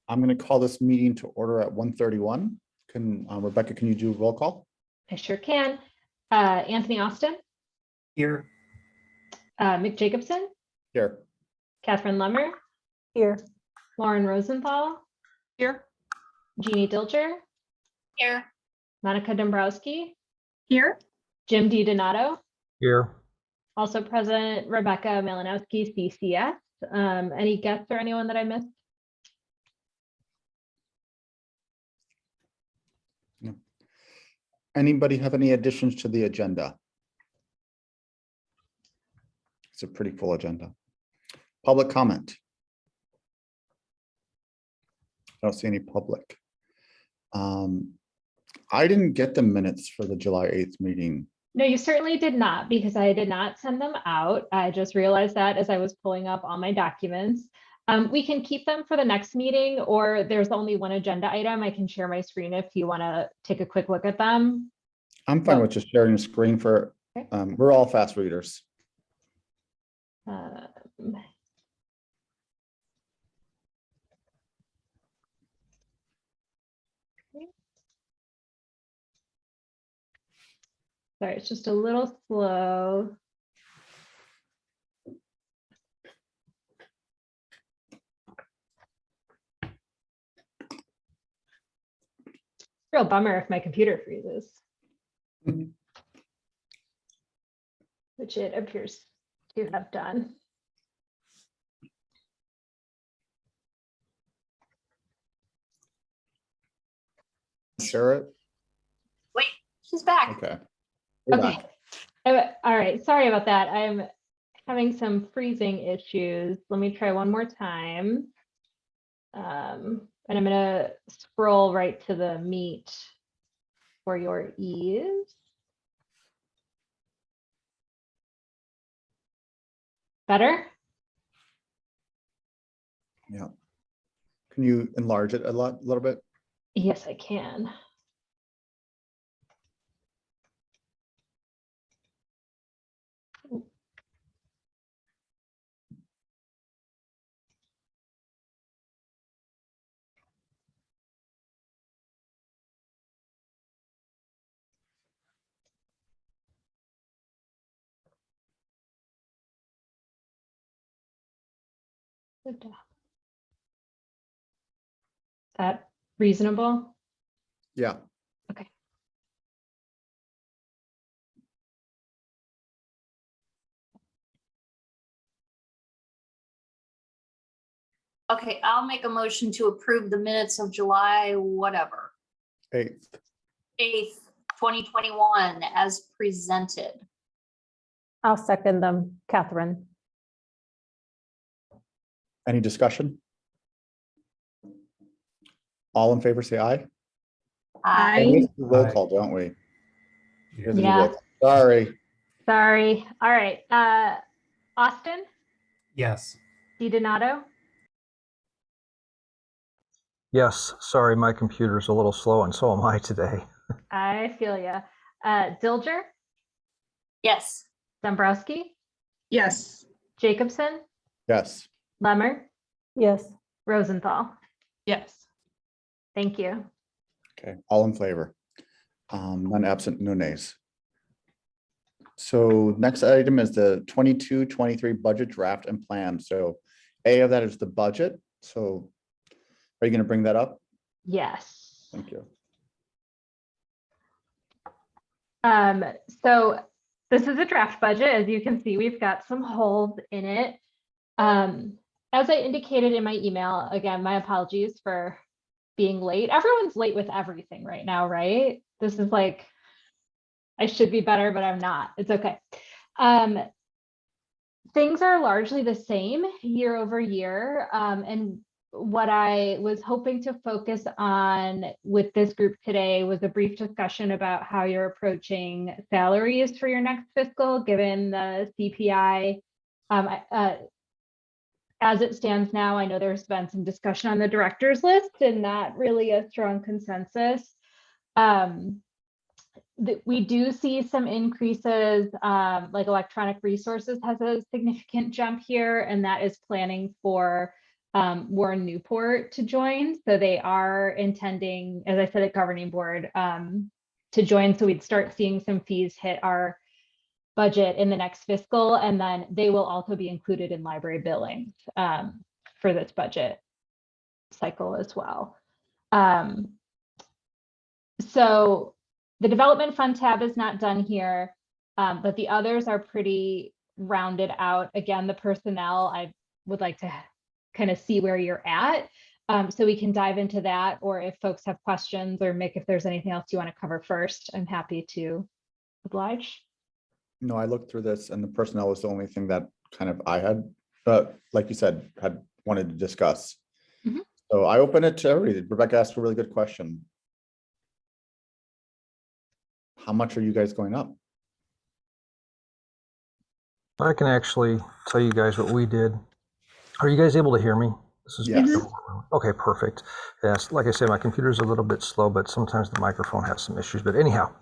I'm going to call this meeting to order at 1:31. Rebecca, can you do roll call? I sure can. Anthony Austin. Here. Mick Jacobson. Here. Catherine Lemmer. Here. Lauren Rosenthal. Here. Jeannie Dilger. Here. Monica Dombrowski. Here. Jim DiDonato. Here. Also present, Rebecca Malinowski, CCS. Any guests or anyone that I missed? No. Anybody have any additions to the agenda? It's a pretty full agenda. Public comment. I don't see any public. I didn't get the minutes for the July 8th meeting. No, you certainly did not, because I did not send them out. I just realized that as I was pulling up all my documents. We can keep them for the next meeting, or there's only one agenda item. I can share my screen if you want to take a quick look at them. I'm fine with just sharing the screen for, Okay. we're all fast readers. Sorry, it's just a little slow. Real bummer if my computer freezes. Mhm. Which it appears to have done. Share it? Wait, she's back. Okay. We're Okay. back. All right. Sorry about that. I'm having some freezing issues. Let me try one more time. And I'm going to scroll right to the meet for your ease. Better? Yeah. Can you enlarge it a little bit? Yes, I can. Is that reasonable? Yeah. Okay. Okay, I'll make a motion to approve the minutes of July, whatever, 8th. 8th, 2021 as presented. I'll second them, Catherine. Any discussion? All in favor, say aye. Aye. We have to do roll Aye. call, don't we? We have to do Yeah. roll call. Sorry. Sorry. All right. Austin, Yes. DiDonato, Yes, sorry, my computer's a little slow and so am I today. I feel ya. Dilger, Yes. Dombrowski, Yes. Jacobson, Yes. Lemmer, Yes. Rosenthal. Yes. Thank you. Okay, all in favor. None absent, no nays. So next item is the 22-23 budget draft and plan. So A of that is the budget. So are you going to bring that up? Yes. Thank you. So this is a draft budget. As you can see, we've got some holes in it. As I indicated in my email, again, my apologies for being late. Everyone's late with everything right now, right? This is like, I should be better, but I'm not. It's okay. Things are largely the same year over year. And what I was hoping to focus on with this group today was a brief discussion about how you're approaching salaries for your next fiscal, given the CPI. As it stands now, I know there's been some discussion on the director's list and not really a strong consensus. We do see some increases, like electronic resources has a significant jump here, and that is planning for Warren Newport to join. So they are intending, as I said, at governing board, to join. So we'd start seeing some fees hit our budget in the next fiscal, and then they will also be included in library billings for this budget cycle as well. So the development fund tab is not done here, but the others are pretty rounded out. Again, the personnel, I would like to kind of see where you're at, so we can dive into that, or if folks have questions, or Mick, if there's anything else you want to cover first, I'm happy to oblige. No, I looked through this and the personnel was the only thing that kind of I had, like you said, had wanted to discuss. Mhm. So I open it to everybody. Rebecca asked a really good question. How much are you guys going up? I can actually tell you guys what we did. Are you guys able to hear me? This is Yes. Okay, perfect. Yes, like I said, my computer's a little bit slow, but sometimes the microphone has some issues. But anyhow,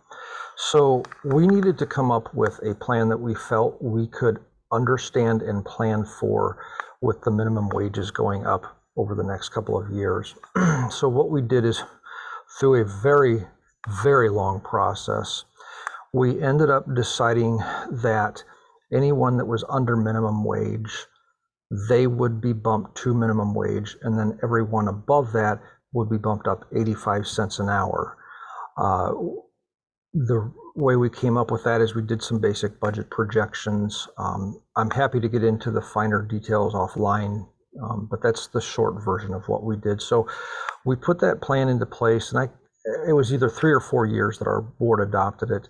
so we needed to come up with a plan that we felt we could understand and plan for with the minimum wages going up over the next couple of years. So what we did is, through a very, very long process, we ended up deciding that anyone that was under minimum wage, they would be bumped to minimum wage, and then everyone above that would be bumped up 85 cents an hour. The way we came up with that is we did some basic budget projections. I'm happy to get into the finer details offline, but that's the short version of what we did. So we put that plan into place, and it was either 3 or 4 years that our board adopted it.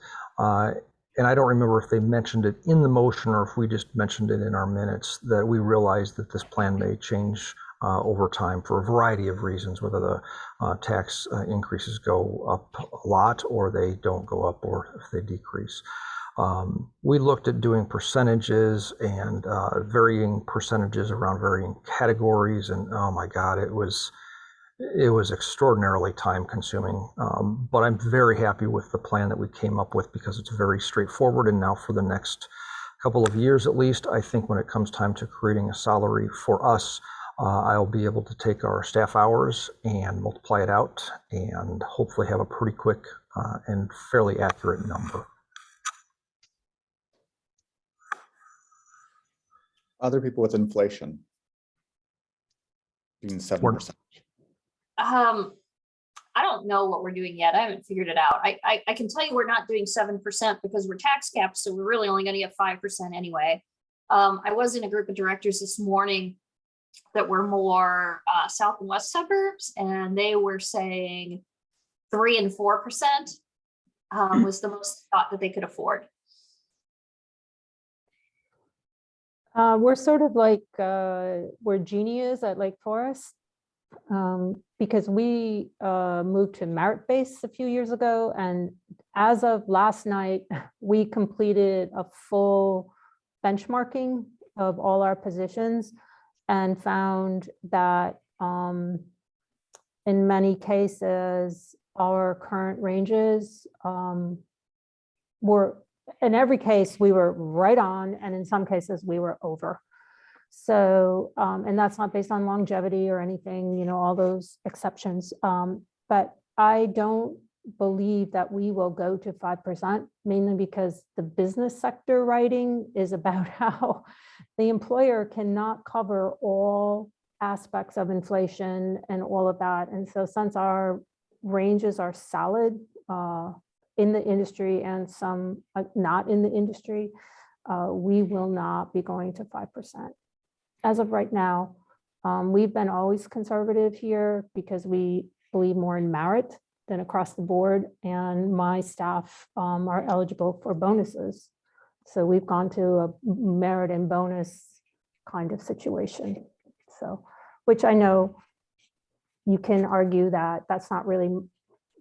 And I don't remember if they mentioned it in the motion or if we just mentioned it in our minutes, that we realized that this plan may change over time for a variety of reasons, whether the tax increases go up a lot or they don't go up, or if they decrease. We looked at doing percentages and varying percentages around varying categories, and oh my God, it was extraordinarily time consuming, but I'm very happy with the plan that we came up with because it's very straightforward. And now for the next couple of years, at least, I think when it comes time to creating a salary for us, I'll be able to take our staff hours and multiply it out and hopefully have a pretty quick and fairly accurate number. Other people with inflation being 7%. I don't know what we're doing yet. I haven't figured it out. I can tell you we're not doing 7% because we're tax capped, so we're really only going to get 5% anyway. I was in a group of directors this morning that were more south and west suburbs, and they were saying 3 and 4% was the most thought that they could afford. We're sort of like where Jeannie is at Lake Forest, because we moved to merit-based a few years ago, and as of last night, we completed a full benchmarking of all our positions and found that in many cases, our current ranges were, in every case, we were right on, and in some cases we were over. So, and that's not based on longevity or anything, you know, all those exceptions. But I don't believe that we will go to 5%, mainly because the business sector writing is about how the employer cannot cover all aspects of inflation and all of that. And so since our ranges are solid in the industry and some not in the industry, we will not be going to 5%. As of right now, we've been always conservative here because we believe more in merit than across the board, and my staff are eligible for bonuses. So we've gone to a merit and bonus kind of situation. So, which I know you can argue that that's not really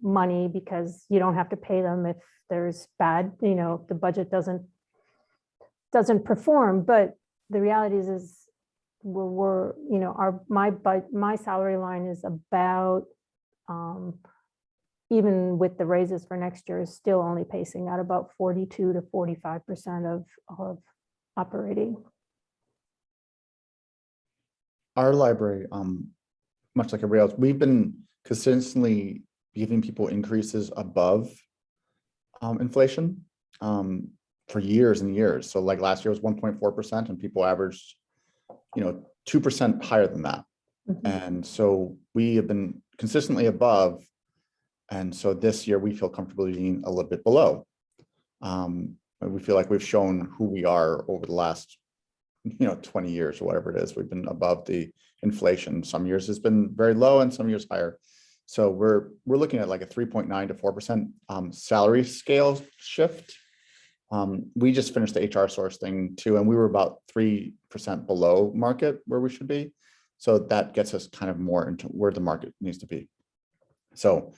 money because you don't have to pay them if there's bad, you know, if the budget doesn't perform. But the reality is we're you know, my salary line is about, even with the raises for next year, is still only pacing at about 42 to 45% of operating. our library, much like everybody else, we've been consistently giving people increases above inflation for years and years. So like last year was 1.4% and people averaged, 2% higher than that. Mhm. And so we have been consistently above. And so this year we feel comfortable being a little bit below. We feel like we've shown who we are over the last 20 years or whatever it is. We've been above the inflation. Some years it's been very low and some years higher. So we're looking at like a 3.9 to 4% salary scale shift. We just finished the HR source thing too, and we were about 3% below market where we should be. So that gets us kind of more into where the market needs to be. So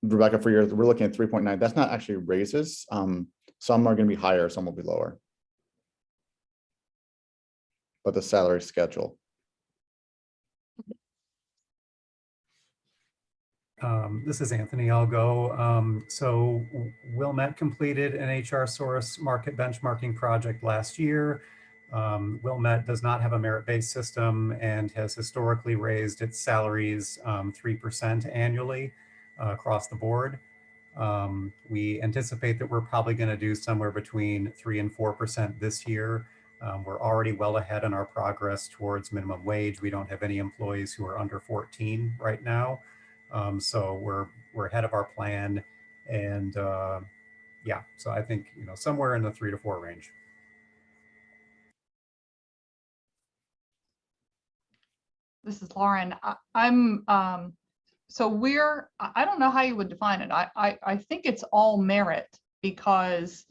Rebecca, for yours, we're looking at 3.9. That's not actually raises. Some are going to be higher, some will be lower. But the salary schedule. This is Anthony. I'll go. So Wilmette completed an HR source market benchmarking project last year. Wilmette does not have a merit-based system and has historically raised its salaries 3% annually across the board. We anticipate that we're probably going to do somewhere between 3 and 4% this year. We're already well ahead in our progress towards minimum wage. We don't have any employees who are under 14 right now. So we're ahead of our plan. And yeah, so I think, somewhere in the 3 to 4 range. This is Lauren. So I don't know how you would define it. I think it's all merit because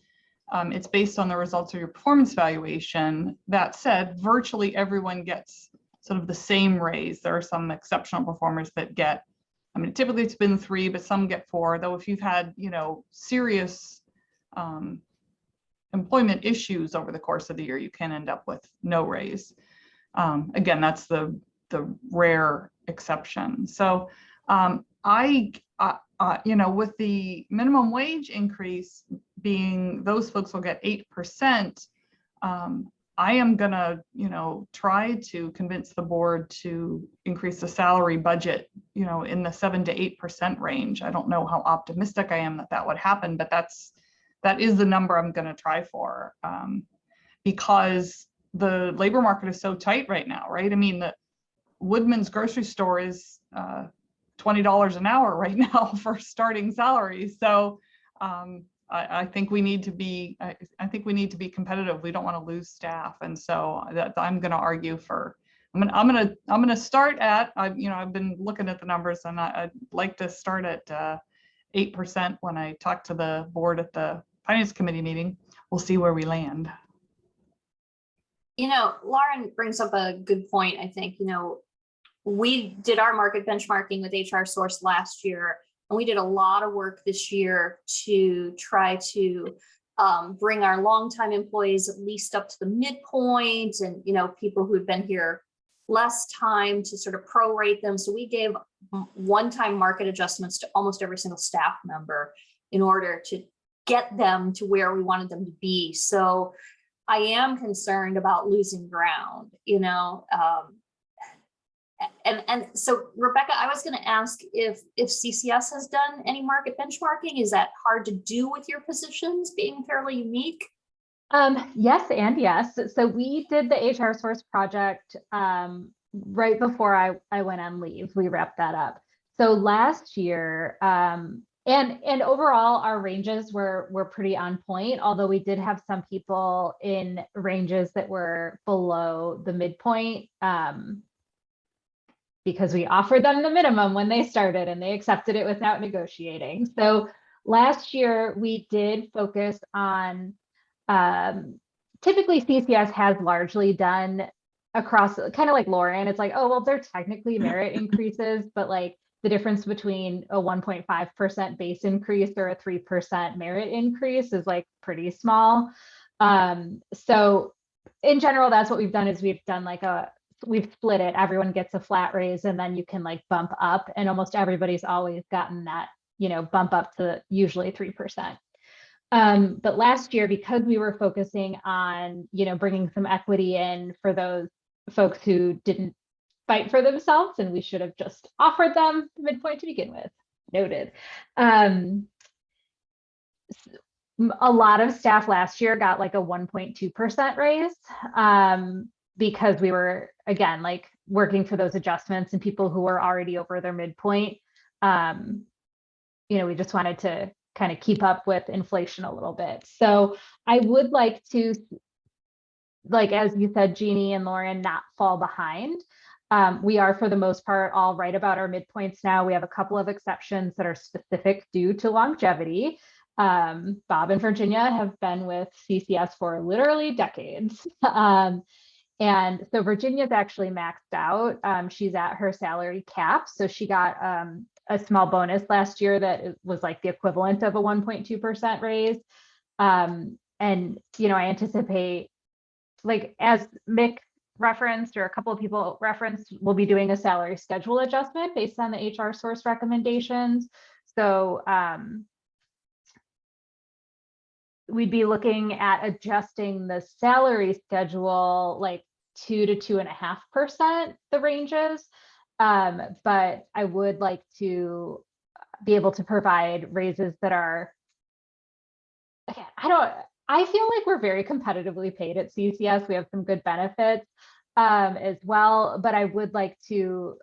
it's based on the results of your performance evaluation. That said, virtually everyone gets sort of the same raise. There are some exceptional performers that get, typically it's been 3, but some get 4, though if you've had, serious employment issues over the course of the year, you can end up with no raise. Again, that's the rare exception. So with the minimum wage increase being those folks will get 8%, I am gonna, try to convince the board to increase the salary budget, in the 7 to 8% range. I don't know how optimistic I am that would happen, but that is the number I'm gonna try for, because the labor market is so tight right now, right? The Woodman's grocery store is $20 an hour right now for starting salaries. So I think we need to be. I think we need to be competitive. We don't want to lose staff, and so I'm going to argue for. I'm going to start at. I've been looking at the numbers, and I'd like to start at 8% when I talk to the board at the finance committee meeting. We'll see where we land. Lauren brings up a good point. I think, we did our market benchmarking with HR Source last year, and we did a lot of work this year to try to bring our longtime employees at least up to the midpoint, and people who've been here less time to sort of prorate them. So we gave one-time market adjustments to almost every single staff member in order to get them to where we wanted them to be. So I am concerned about losing ground, and so Rebecca, I was going to ask if CCS has done any market benchmarking. Is that hard to do with your positions being fairly unique? Yes and yes. So we did the HR Source project right before I went on leave. We wrapped that up. So last year, and overall our ranges were pretty on point, although we did have some people in ranges that were below the midpoint, because we offered them the minimum when they started and they accepted it without negotiating. So last year we did focus on, typically CCS has largely done across, kind of like Lauren, it's like, oh, well, they're technically merit increases, but like the difference between a 1.5% base increase or a 3% merit increase is like pretty small. So in general, that's what we've done, is we've done like we've split it. Everyone gets a flat raise and then you can like bump up, and almost everybody's always gotten that, bump up to usually 3%. But last year, because we were focusing on, bringing some equity in for those folks who didn't fight for themselves, and we should have just offered them the midpoint to begin with. Noted. A lot of staff last year got like a 1.2% raise, because we were, again, like working for those adjustments, and people who were already over their midpoint, we just wanted to kind of keep up with inflation a little bit. So I would like to, like, as you said, Jeannie and Lauren, not fall behind. We are, for the most part, all right about our midpoints now. We have a couple of exceptions that are specific due to longevity. Bob and Virginia have been with CCS for literally decades. And so Virginia's actually maxed out. She's at her salary cap. So she got a small bonus last year that was like the equivalent of a 1.2% raise. And, I anticipate, like, as Mick referenced, or a couple of people referenced, we'll be doing a salary schedule adjustment based on the HR source recommendations. So we'd be looking at adjusting the salary schedule like 2 to 2.5%, the ranges. But I would like to be able to provide raises that are, again, I feel like we're very competitively paid at CCS. We have some good benefits as well, but I would like to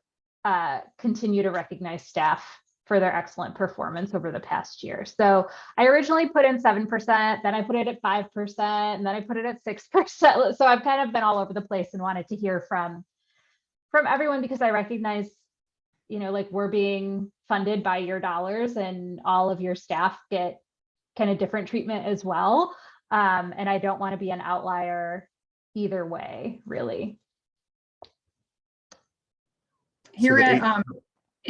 continue to recognize staff for their excellent performance over the past year. So I originally put in 7%, then I put it at 5%, and then I put it at 6%. So I've kind of been all over the place and wanted to hear from everyone, because I recognize, like, we're being funded by your dollars, and all of your staff get kind of different treatment as well. And I don't want to be an outlier either way, really. Here So the at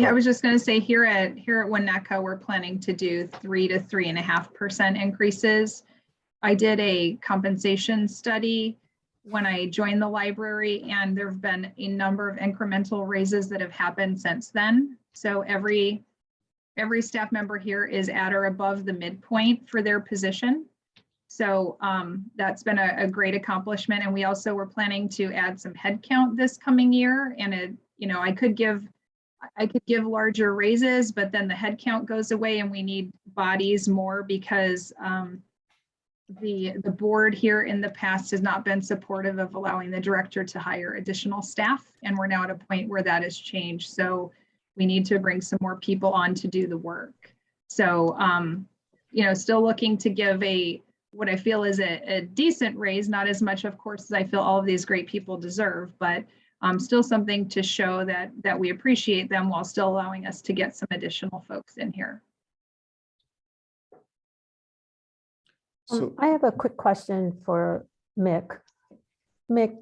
I was just going to say, here at Winnetka, we're planning to do 3 to 3.5% increases. I did a compensation study when I joined the library, and there have been a number of incremental raises that have happened since then. So every staff member here is at or above the midpoint for their position. So that's been a great accomplishment. And we also were planning to add some headcount this coming year. And I could give larger raises, but then the headcount goes away, and we need bodies more, because the board here in the past has not been supportive of allowing the director to hire additional staff. And we're now at a point where that has changed. So we need to bring some more people on to do the work. So, still looking to give what I feel is a decent raise, not as much, of course, as I feel all of these great people deserve, but still something to show that we appreciate them, while still allowing us to get some additional folks in here. So I have a quick question for Mick. Mick,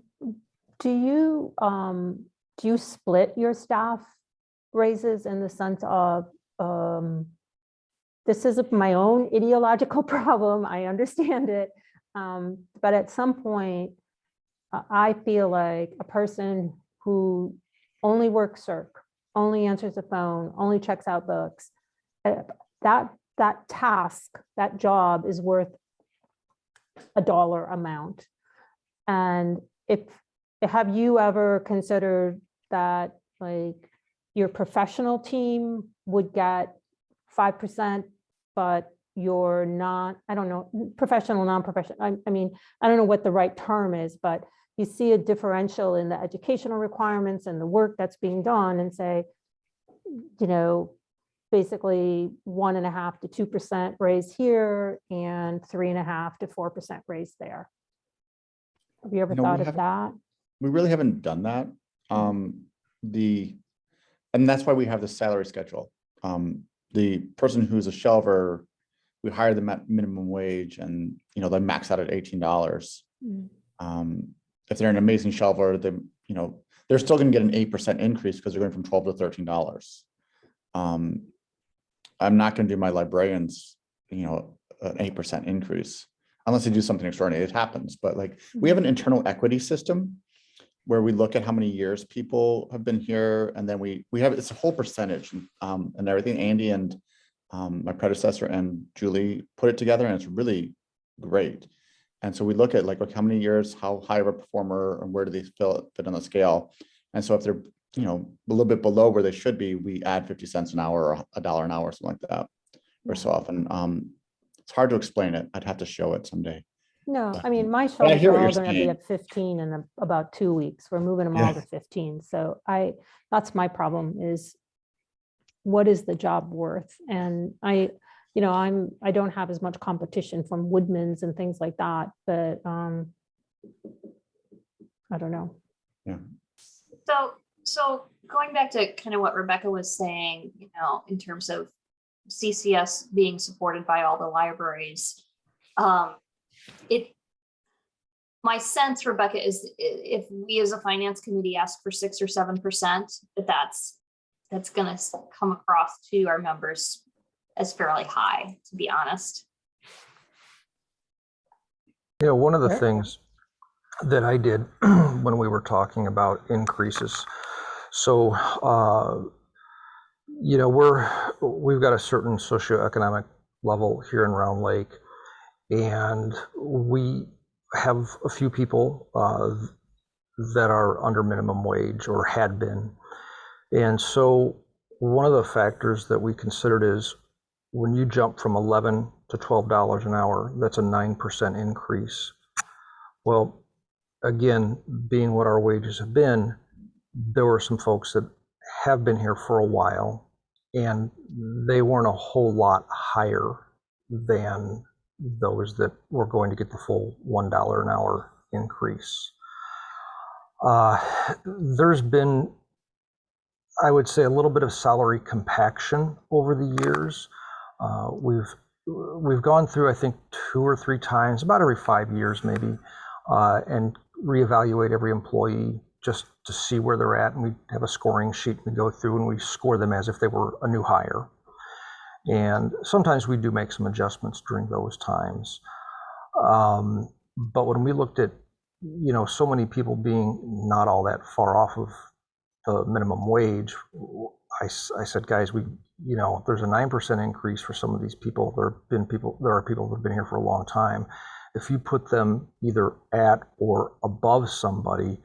do you split your staff raises in the sense of, this is my own ideological problem, I understand it, but at some point, I feel like a person who only works circ, only answers the phone, only checks out books, that task, that job is worth a dollar amount. And have you ever considered that, like, your professional team would get 5%, but you're not, I don't know, professional, non-professional, I mean, I don't know what the right term is, but you see a differential in the educational requirements and the work that's being done, and say, basically 1.5 to 2% raise here and 3.5 to 4% raise there. Have you ever thought of that? we really haven't done that. And that's why we have the salary schedule. The person who's a shelver, we hire them at minimum wage, and they max out at $18. If they're an amazing shelver, they're still going to get an 8% increase, because they're going from $12 to $13. I'm not going to do my librarians, an 8% increase, unless they do something extraordinary. It happens, but we have an internal equity system where we look at how many years people have been here, and then we have, it's a whole percentage and everything. Andy and my predecessor and Julie put it together, and it's really great. And so we look at how many years, how high of a performer, and where do they fit on the scale. And so if they're you know, a little bit below where they should be, we add 50 cents an hour or $1 an hour, something like that. Or so often. It's hard to explain it. I'd have to show it someday. No, I mean, my I shoulders hear are what all you're going to be saying. at 15 in about 2 weeks. We're moving them all to 15. So that's my problem is what is the job worth? And I don't have as much competition from Woodman's and things like that, but I don't know. Yeah. So going back to kind of what Rebecca was saying, you know, in terms of CCS being supported by all the libraries, my sense, Rebecca, is if we as a finance committee ask for 6 or 7%, that's going to come across to our members as fairly high, to be honest. You know, one of the Sure. things that I did when we were talking about increases, so you know, we've got a certain socioeconomic level here in Round Lake, and we have a few people that are under minimum wage or had been. And so one of the factors that we considered is when you jump from $11 to $12 an hour, that's a 9% increase. Well, again, being what our wages have been, there were some folks that have been here for a while, and they weren't a whole lot higher than those that were going to get the full $1 an hour increase. There's been, I would say, a little bit of salary compaction over the years. We've gone through, I think, 2 or 3 times, about every 5 years maybe, and reevaluate every employee just to see where they're at. And we have a scoring sheet we go through and we score them as if they were a new hire. And sometimes we do make some adjustments during those times. But when we looked at, you know, so many people being not all that far off of the minimum wage, I said, guys, you know, there's a 9% increase for some of these people. There are people that have been here for a long time. If you put them either at or above somebody,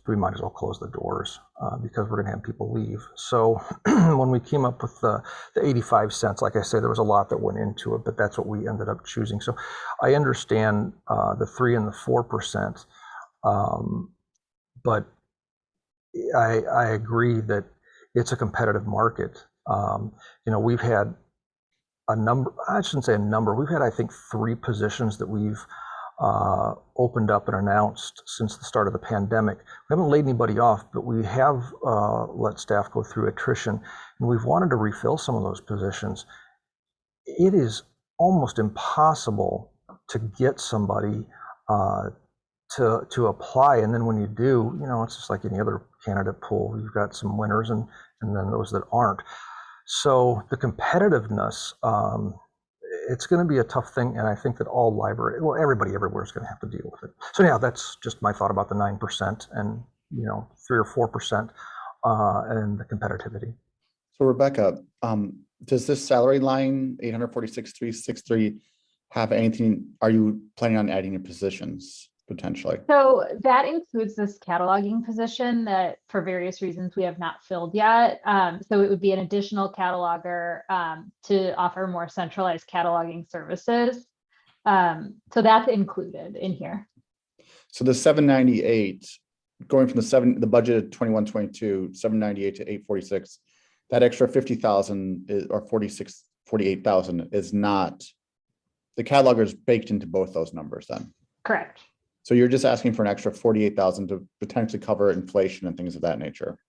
we might as well close the doors because we're going to have people leave. So when we came up with the 85 cents, like I said, there was a lot that went into it, but that's what we ended up choosing. So I understand the 3 and the 4%, but I agree that it's a competitive market. You know, we've had a number, I shouldn't say a number, we've had, I think, 3 positions that we've opened up and announced since the start of the pandemic. We haven't laid anybody off, but we have let staff go through attrition, and we've wanted to refill some of those positions. It is almost impossible to get somebody to apply, and then when you do, you know, it's just like any other candidate pool. You've got some winners and then those that aren't. So the competitiveness, it's going to be a tough thing, and I think that everybody everywhere is going to have to deal with it. So yeah, that's just my thought about the 9% and, you know, 3 or 4% and the competitivity. So Rebecca, does this salary line 846,363 have anything? Are you planning on adding your positions potentially? So that includes this cataloging position that for various reasons we have not filled yet. So it would be an additional cataloger to offer more centralized cataloging services. So that's included in here. So the 798, going from the budget 21-22, 798 to 846, that extra 50,000 or 48,000 is not, the cataloger is baked into both those numbers then? Correct. So you're just asking for an extra 48,000 to potentially cover inflation and things of that nature?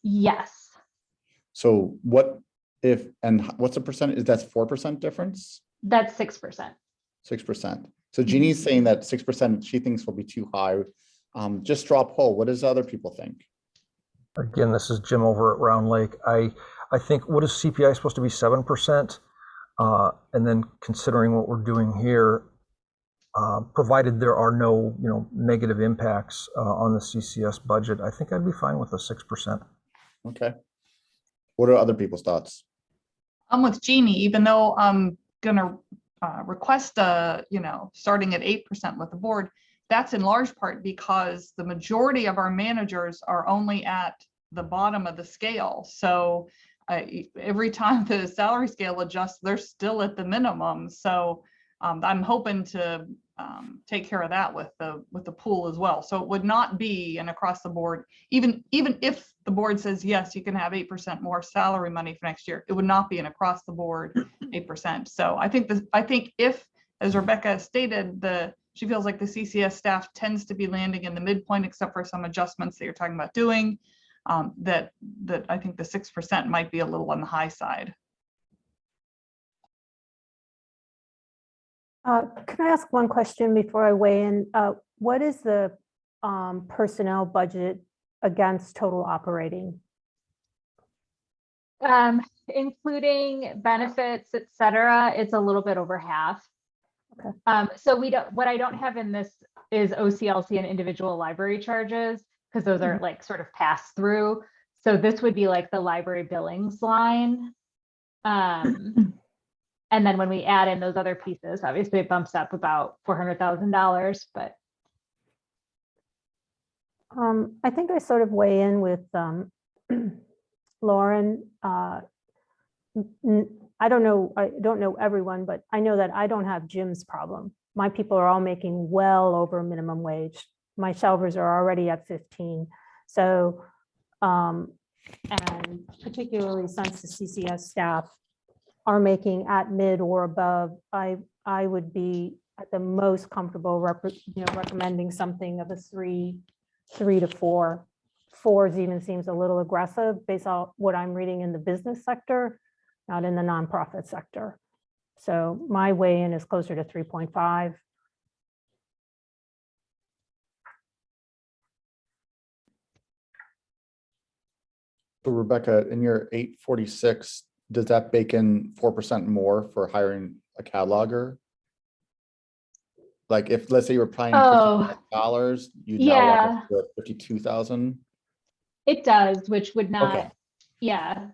Yes. So what's the percentage? That's 4% difference? That's 6%. 6%. So Jeannie's saying that 6% she thinks will be too high. Just straw poll. What does other people think? Again, this is Jim over at Round Lake. I think, what is CPI supposed to be, 7%? And then considering what we're doing here, provided there are no, you know, negative impacts on the CCS budget, I think I'd be fine with a 6%. Okay. What are other people's thoughts? I'm with Jeannie, even though I'm gonna request you know, starting at 8% with the board, that's in large part because the majority of our managers are only at the bottom of the scale. So every time the salary scale adjusts, they're still at the minimum. So I'm hoping to take care of that with the pool as well. So it would not be an across the board, even if the board says, yes, you can have 8% more salary money for next year, it would not be an across the board 8%. So I think if, as Rebecca stated, she feels like the CCS staff tends to be landing in the midpoint, except for some adjustments that you're talking about doing, that I think the 6% might be a little on the high side. Can I ask one question before I weigh in? What is the personnel budget against total operating? Including benefits, et cetera, it's a little bit over half. Okay. So what I don't have in this is OCLC and individual library charges, because those are like sort of pass through. So this would be like the library billings line. And then when we add in those other pieces, obviously it bumps up about $400,000, but. I think I sort of weigh in with Lauren. I don't know everyone, but I know that I don't have Jim's problem. My people are all making well over minimum wage. My shelvers are already at 15. So, and particularly since the CCS staff are making at mid or above, I would be at the most comfortable recommending something of a 3 to 4. 4s even seems a little aggressive based on what I'm reading in the business sector, not in the nonprofit sector. So my weigh in is closer to 3.5. So Rebecca, in your 846, does that bake in 4% more for hiring a cataloger? Like if, let's say you were paying $50,000, you'd now Yeah, want 52,000. it does, which would not, Okay. yeah,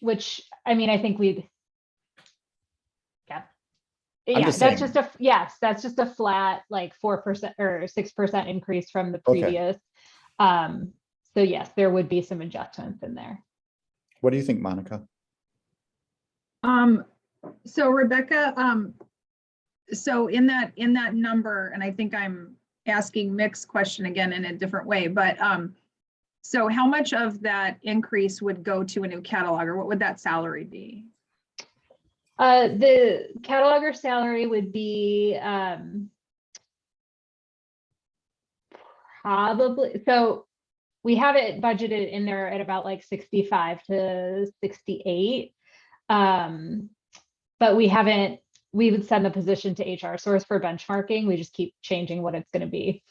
which, I mean, I think we'd, yeah. I'm Yeah, just that's saying. just a, yes, that's just a flat like 4% or 6% increase from the Okay. previous. So yes, there would be some adjustments in there. What do you think, Monica? So Rebecca, so in that number, and I think I'm asking Mick's question again in a different way, but so how much of that increase would go to a new cataloger? What would that salary be? The cataloger salary would be probably, so we have it budgeted in there at about like 65 to 68. But we would send the position to HR source for benchmarking. We just keep changing what it's going to be.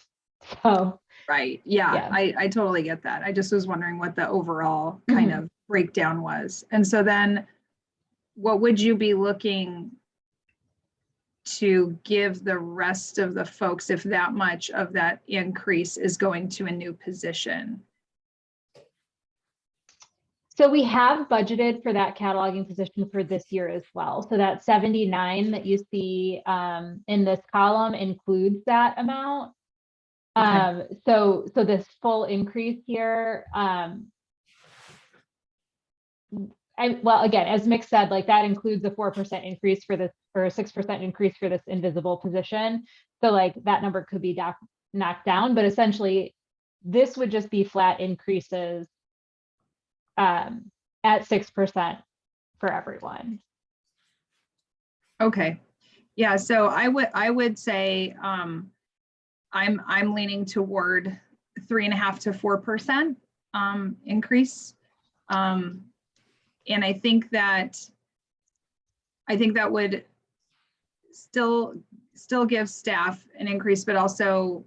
So. Right. Yeah, Yeah. I totally get that. I just was wondering what the overall kind of breakdown was. And so then what would you be looking to give the rest of the folks if that much of that increase is going to a new position? So we have budgeted for that cataloging position for this year as well. So that 79 that you see in this column includes that amount. Okay. So this full increase here, well, again, as Mick said, like that includes a 4% increase for this, or a 6% increase for this invisible position. So like that number could be knocked down, but essentially this would just be flat increases at 6% for everyone. Okay. Yeah, so I would say I'm leaning toward 3.5 to 4% increase. And I think that would still give staff an increase, but also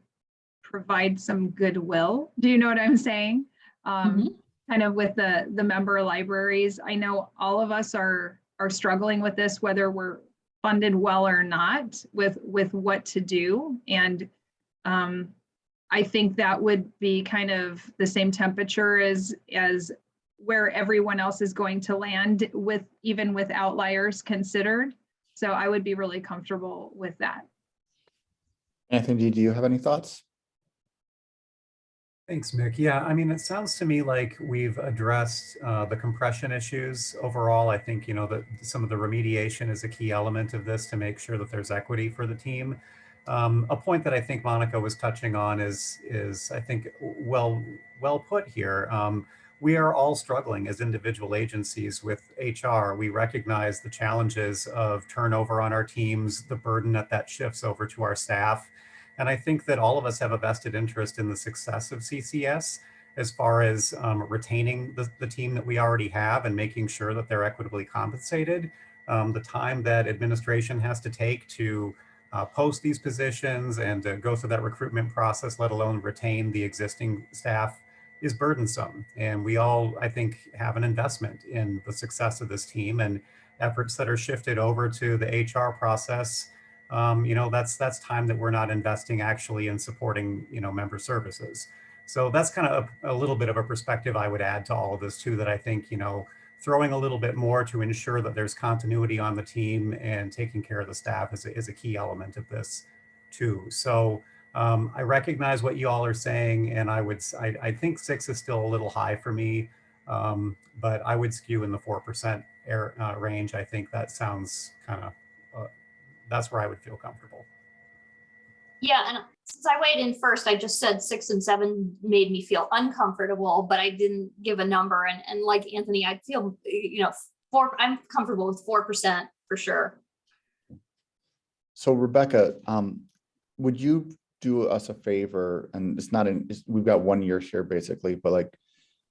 provide some goodwill. Do you know what I'm saying? Kind of with the member libraries. I know all of us are struggling with this, whether we're funded well or not, with what to do. And I think that would be kind of the same temperature as where everyone else is going to land, with even with outliers considered. So I would be really comfortable with that. Anthony, do you have any thoughts? Thanks, Mick. Yeah, I mean, it sounds to me like we've addressed the compression issues overall. I think, you know, that some of the remediation is a key element of this to make sure that there's equity for the team. A point that I think Monica was touching on is I think well put here. We are all struggling as individual agencies with HR. We recognize the challenges of turnover on our teams, the burden that shifts over to our staff. And I think that all of us have a vested interest in the success of CCS as far as retaining the team that we already have and making sure that they're equitably compensated. The time that administration has to take to post these positions and go through that recruitment process, let alone retain the existing staff, is burdensome. And we all, I think, have an investment in the success of this team, and efforts that are shifted over to the HR process. You know, that's time that we're not investing actually in supporting, you know, member services. So that's kind of a little bit of a perspective I would add to all of this too, that I think, you know, throwing a little bit more to ensure that there's continuity on the team and taking care of the staff is a key element of this too. So I recognize what you all are saying, and I think 6 is still a little high for me, but I would skew in the 4% range. I think that sounds kind of, that's where I would feel comfortable. Yeah, and since I weighed in first, I just said 6 and 7 made me feel uncomfortable, but I didn't give a number. And like Anthony, I feel, you know, I'm comfortable with 4% for sure. So Rebecca, would you do us a favor? And it's not we've got 1 year here basically, but like,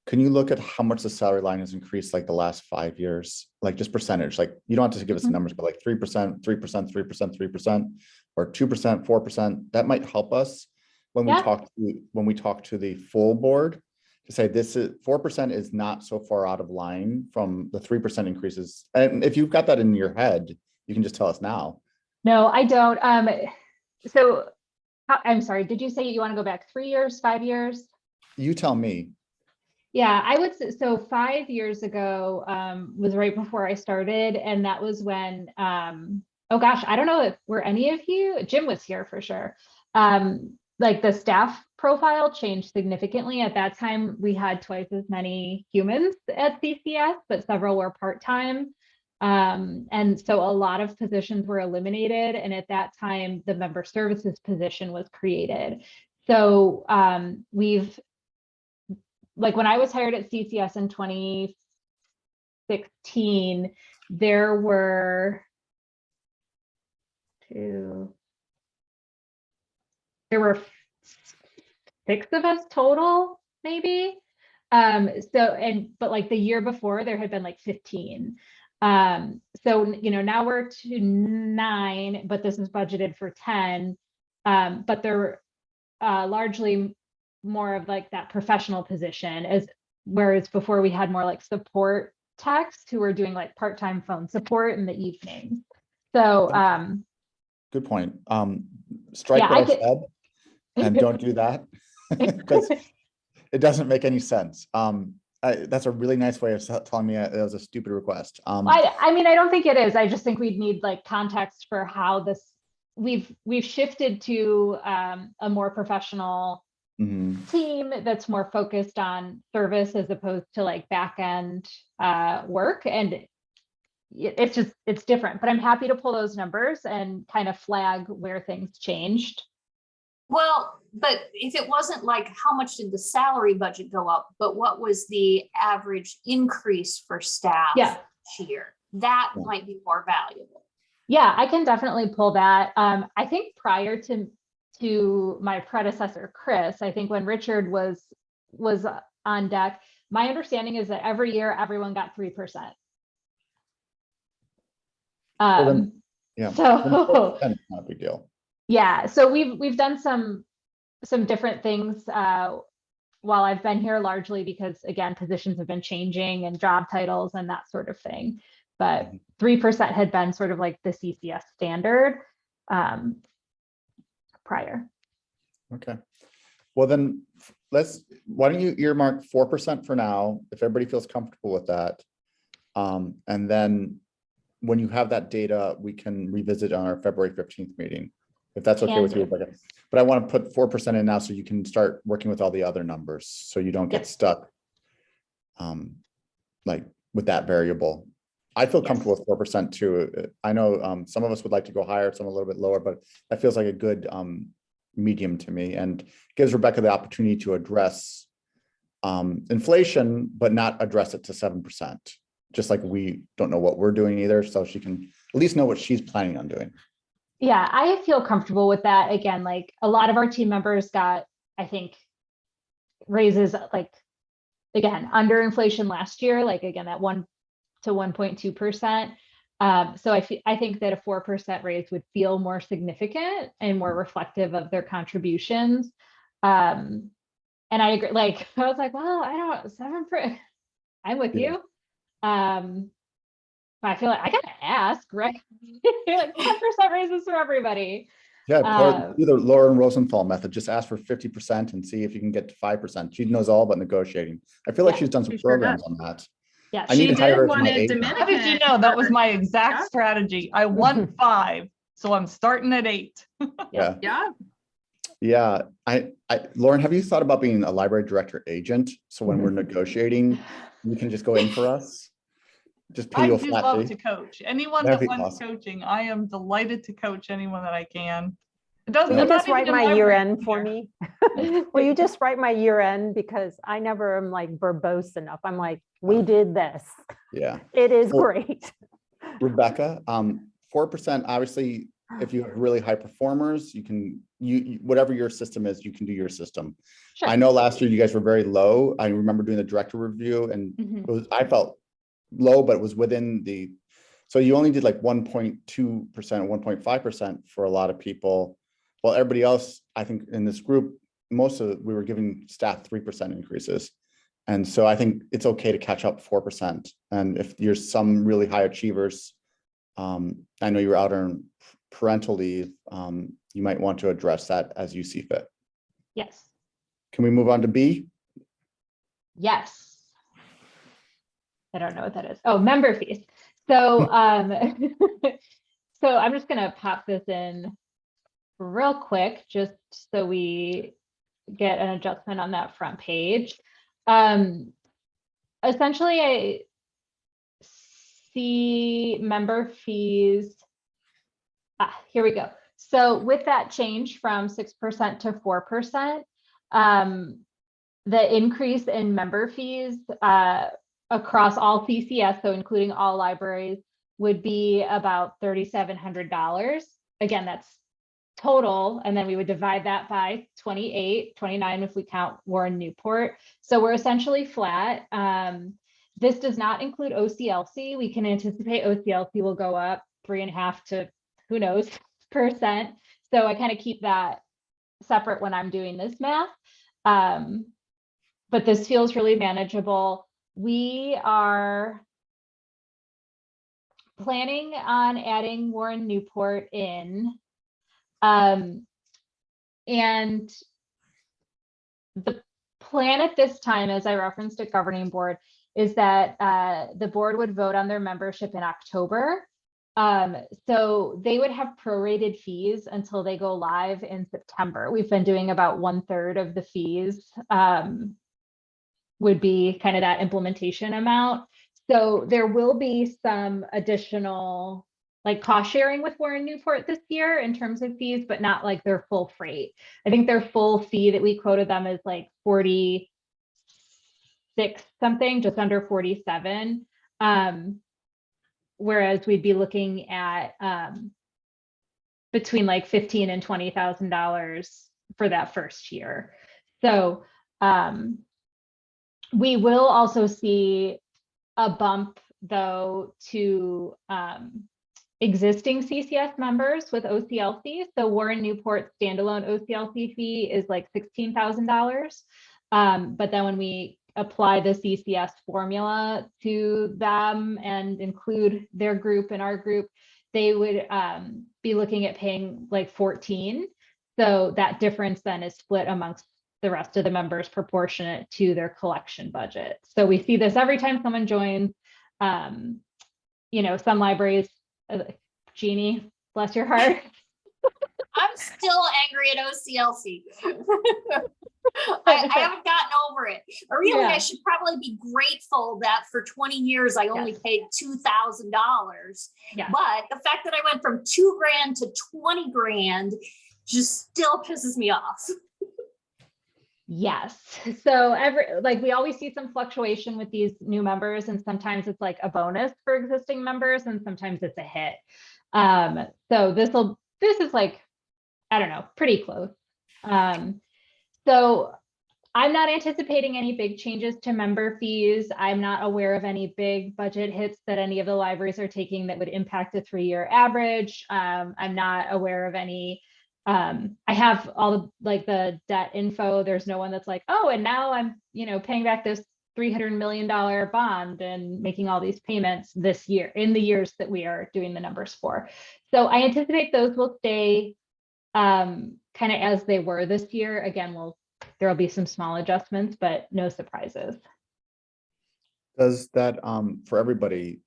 can you look at how much the salary line has increased like the last 5 years, like just percentage? Like you don't have to give us the numbers, but like 3%, 3%, 3%, 3%, or 2%, 4%. That might help us when we talk to the full board to say this is 4% is not so far out of line from the 3% increases. And if you've got that in your head, you can just tell us now. No, I don't. So I'm sorry, did you say you want to go back 3 years, 5 years? You tell me. Yeah, I would say, so 5 years ago was right before I started. And that was when, oh gosh, I don't know if were any of you, Jim was here for sure. Like the staff profile changed significantly. At that time, we had twice as many humans at CCS, but several were part-time. And so a lot of positions were eliminated. And at that time, the member services position was created. So like when I was hired at CCS in 2016, there were 6 of us total, maybe. But like the year before there had been like 15. So, you know, now we're to 9, but this is budgeted for 10. But they're largely more of like that professional position, whereas before we had more like support techs who were doing like part-time phone support in the evening. So good point. Strike what I said and don't do that because it doesn't make any sense. That's a really nice way of telling me it was a stupid request. I mean, I don't think it is. I just think we'd need like context for how this we've shifted to a more professional team that's more focused on service as opposed to like back end work. And it's different, but I'm happy to pull those numbers and kind of flag where things changed. Well, but if it wasn't like how much did the salary budget go up, but what was the average increase for staff this year? That might be more valuable. Yeah, I can definitely pull that. I think prior to my predecessor, Chris, I think when Richard was on deck, my understanding is that every year everyone got 3%. Yeah, so that's not a big deal. Yeah, so we've done some different things while I've been here, largely because again, positions have been changing and job titles and that sort of thing. But 3% had been sort of like the CCS standard prior. Okay. Well, then why don't you earmark 4% for now, if everybody feels comfortable with that. And then when you have that data, we can revisit on our February 15th meeting. if that's okay with you, And- Rebecca. But I want to put 4% in now so you can start working with all the other numbers, so you don't get Yep. stuck like with that variable. I feel comfortable with 4% too. I know some of us would like to go higher, some a little bit lower, but that feels like a good medium to me, and gives Rebecca the opportunity to address inflation, but not address it to 7%. Just like we don't know what we're doing either, so she can at least know what she's planning on doing. Yeah, I feel comfortable with that. Again, like a lot of our team members got, I think, raises like, again, under inflation last year, like again, that 1 to 1.2%. So I think that a 4% raise would feel more significant and more reflective of their contributions. And I agree, like, I was like, well, I don't, 7%, I'm with Yeah. you. I feel like I gotta ask, right? Like 10% raises for everybody. Yeah, do the Lauren Rosenthal method. Just ask for 50% and see if you can get to 5%. She knows all about negotiating. I feel like Yeah, she's done some she sure programs on that. Yeah, I need She to hire did her as one my at agent. How did you know? That was my exact strategy. I want 5, so I'm starting at 8. Yeah. Yeah, Yeah, Lauren, have you thought about being a library director agent? So when we're negotiating, you can just go in for us. Just pay I you a do flat love fee. to coach. Anyone That'd that be wants awesome. coaching, I am delighted to coach anyone that I can. It doesn't. Will I'm you not just write even in my year library end for either. me? Will you just write my year end? Because I never am like verbose enough. I'm like, we did this. Yeah. It is So- great. Rebecca, 4%, obviously, if you have really high performers, you can, whatever your system is, you can do your system. sure. I know last year you guys were very low. I remember doing the director review and Mhm. it was, I felt low, but it was within the, so you only did like 1.2%, 1.5% for a lot of people. Well, everybody else, I think in this group, we were giving staff 3% increases. And so I think it's okay to catch up 4%. And if you're some really high achievers, I know you're out on parental leave, you might want to address that as you see fit. Yes. Can we move on to B? Yes. I don't know what that is. Oh, member fees. So, so I'm just gonna pop this in real quick, just so we get an adjustment on that front page. Essentially, I see member fees. Here we go. So with that change from 6% to 4%, the increase in member fees across all CCS, so including all libraries, would be about $3,700. Again, that's total, and then we would divide that by 29 if we count Warren Newport. So we're essentially flat. This does not include OCLC. We can anticipate OCLC will go up 3.5 to who knows %. So I kind of keep that separate when I'm doing this math. But this feels really manageable. We are planning on adding Warren Newport in. And the plan at this time, as I referenced at governing board, is that the board would vote on their membership in October. So they would have prorated fees until they go live in September. We've been doing about 1/3 of the fees would be kind of that implementation amount. So there will be some additional like cost sharing with Warren Newport this year in terms of fees, but not like their full freight. I think their full fee that we quoted them is like 46 something, just under 47. Whereas we'd be looking at between like $15,000 and $20,000 for that first year. So we will also see a bump though to existing CCS members with OCLC. So Warren Newport standalone OCLC fee is like $16,000. But then when we apply the CCS formula to them and include their group and our group, they would be looking at paying like 14. So that difference then is split amongst the rest of the members proportionate to their collection budget. So we see this every time someone joins. You know, some libraries, Jeannie, bless your heart. I'm still angry at OCLC. I haven't gotten over it. Or really, Yeah. I should probably be grateful that for 20 years I only Yes. paid $2,000. Yeah. But the fact that I went from 2 grand to 20 grand just still pisses me off. Yes. So we always see some fluctuation with these new members, and sometimes it's like a bonus for existing members and sometimes it's a hit. So this is like, I don't know, pretty close. So I'm not anticipating any big changes to member fees. I'm not aware of any big budget hits that any of the libraries are taking that would impact a 3-year average. I'm not aware of any. I have all the debt info. There's no one that's like, oh, and now I'm, paying back this $300 million bond and making all these payments this year in the years that we are doing the numbers for. So I anticipate those will stay kind of as they were this year. Again, there'll be some small adjustments, but no surprises. Does that, for everybody,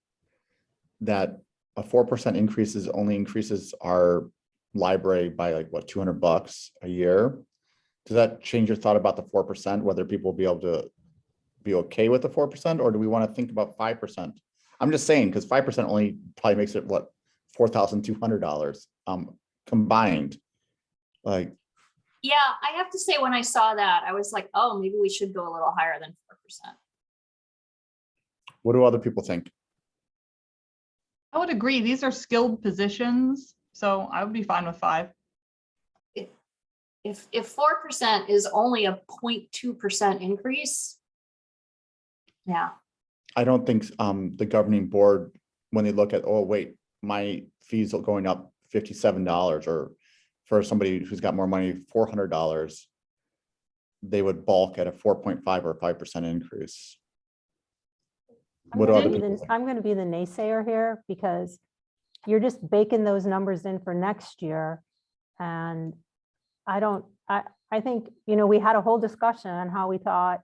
that a 4% increases only increases our library by like what, $200 a year? Does that change your thought about the 4%, whether people will be able to be okay with the 4%, or do we want to think about 5%? I'm just saying, because 5% only probably makes it what, $4,200 combined. Like, Yeah, I have to say, when I saw that, I was like, oh, maybe we should go a little higher than 4%. what do other people think? I would agree. These are skilled positions, so I would be fine with 5. If 4% is only a 0.2% increase, yeah. I don't think the governing board, when they look at, oh, wait, my fees are going up $57, or for somebody who's got more money, $400, they would balk at a 4.5 or 5% increase. What do other people think? I'm going to be the naysayer here, because you're just baking those numbers in for next year. And I think, we had a whole discussion on how we thought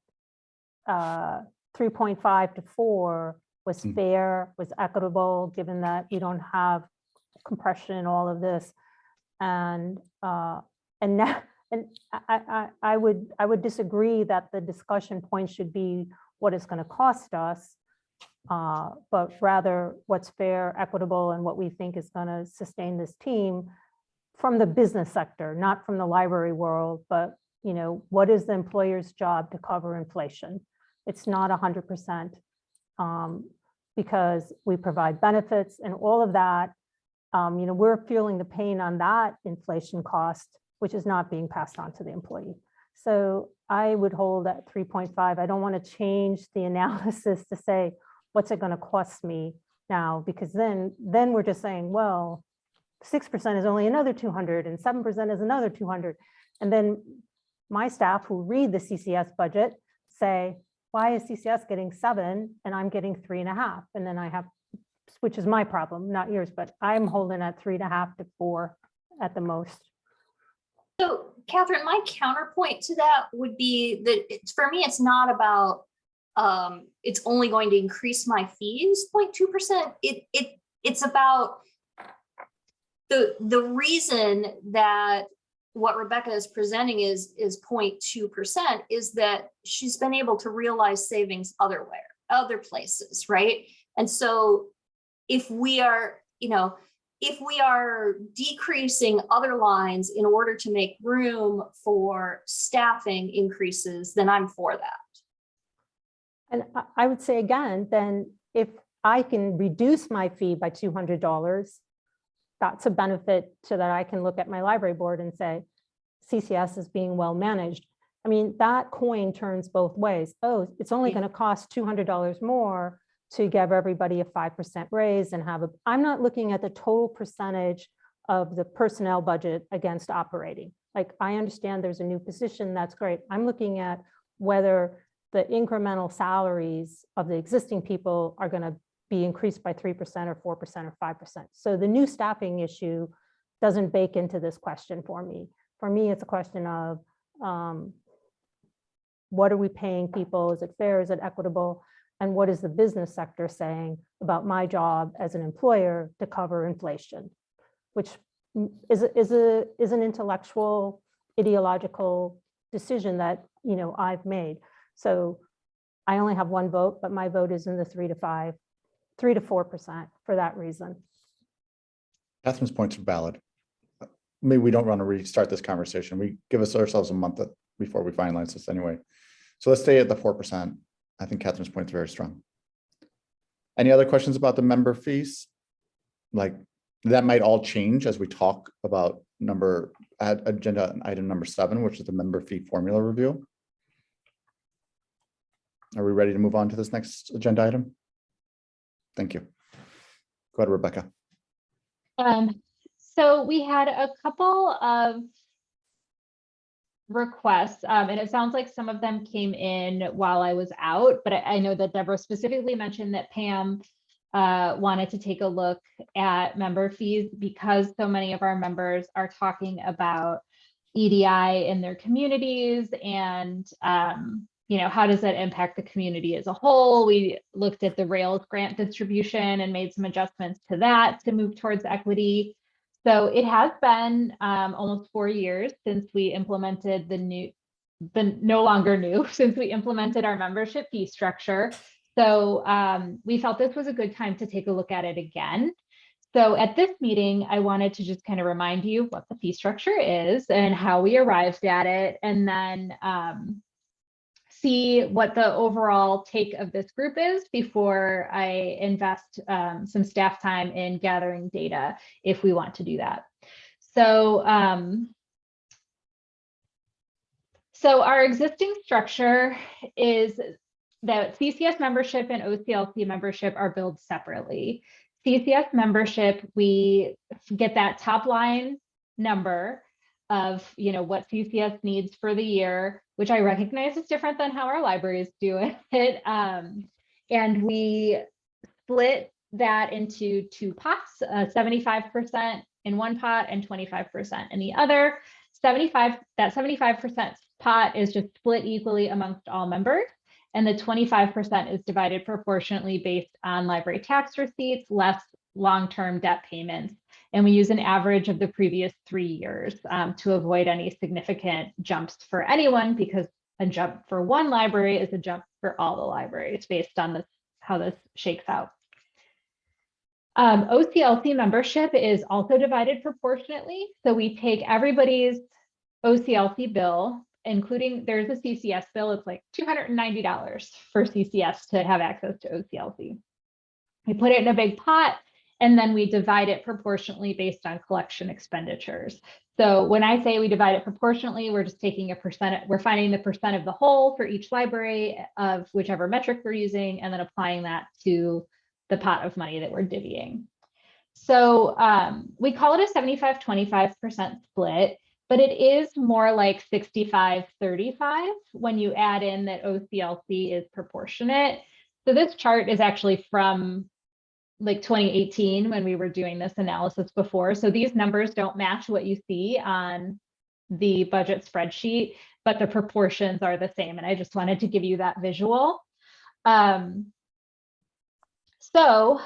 3.5 to 4 was fair, was equitable, given that you don't have compression and all of this. And now, and I would disagree that the discussion point should be what it's going to cost us, but rather what's fair, equitable, and what we think is going to sustain this team from the business sector, not from the library world, but what is the employer's job to cover inflation? It's not 100%, because we provide benefits and all of that. We're feeling the pain on that inflation cost, which is not being passed on to the employee. So I would hold at 3.5. I don't want to change the analysis to say, what's it going to cost me now? Because then we're just saying, well, 6% is only another 200 and 7% is another 200. And then my staff who read the CCS budget say, why is CCS getting 7 and I'm getting 3.5? And then I have, which is my problem, not yours, but I'm holding at 3.5 to 4 at the most. So Catherine, my counterpoint to that would be that for me, it's not about it's only going to increase my fees 0.2%. It's about the reason that what Rebecca is presenting is 0.2% is that she's been able to realize savings other places, right? And so if we are decreasing other lines in order to make room for staffing increases, then I'm for that. And I would say again, then if I can reduce my fee by $200, that's a benefit so that I can look at my library board and say, CCS is being well managed. I mean, that coin turns both ways. Oh, it's only going to cost $200 more to give everybody a 5% raise and I'm not looking at the total percentage of the personnel budget against operating. Like, I understand there's a new position, that's great. I'm looking at whether the incremental salaries of the existing people are going to be increased by 3% or 4% or 5%. So the new staffing issue doesn't bake into this question for me. For me, it's a question of what are we paying people? Is it fair? Is it equitable? And what is the business sector saying about my job as an employer to cover inflation, which is an intellectual, ideological decision that, you know, I've made. So I only have one vote, but my vote is in the 3 to 4% for that reason. Catherine's points are valid. Maybe we don't want to restart this conversation. We give ourselves a month before we finalize this anyway. So let's stay at the 4%. I think Catherine's point is very strong. Any other questions about the member fees? Like that might all change as we talk about agenda item number 7, which is the member fee formula review. Are we ready to move on to this next agenda item? Thank you. Go ahead, Rebecca. So we had a couple of requests, and it sounds like some of them came in while I was out, but I know that Deborah specifically mentioned that Pam wanted to take a look at member fees because so many of our members are talking about EDI in their communities and you know, how does that impact the community as a whole? We looked at the Rails grant distribution and made some adjustments to that to move towards equity. So it has been almost 4 years since we implemented no longer new, since we implemented our membership fee structure. So we felt this was a good time to take a look at it again. So at this meeting, I wanted to just kind of remind you what the fee structure is and how we arrived at it, and then see what the overall take of this group is before I invest some staff time in gathering data if we want to do that. So, so our existing structure is that CCS membership and OCLC membership are billed separately. CCS membership, we get that top line number of, you know, what CCS needs for the year, which I recognize is different than how our libraries do it. And we split that into 2 pots, 75% in one pot and 25% in the other. That 75% pot is just split equally amongst all members. And the 25% is divided proportionately based on library tax receipts, less long-term debt payments. And we use an average of the previous 3 years to avoid any significant jumps for anyone, because a jump for one library is a jump for all the libraries based on how this shakes out. OCLC membership is also divided proportionately. So we take everybody's OCLC bill, including there's a CCS bill. It's like $290 for CCS to have access to OCLC. We put it in a big pot, and then we divide it proportionately based on collection expenditures. So when I say we divide it proportionately, we're just taking a percent, we're finding the percent of the whole for each library of whichever metric we're using, and then applying that to the pot of money that we're divvying. So we call it a 75-25% split, but it is more like 65-35 when you add in that OCLC is proportionate. So this chart is actually from like 2018 when we were doing this analysis before. So these numbers don't match what you see on the budget spreadsheet, but the proportions are the same. And I just wanted to give you that visual. So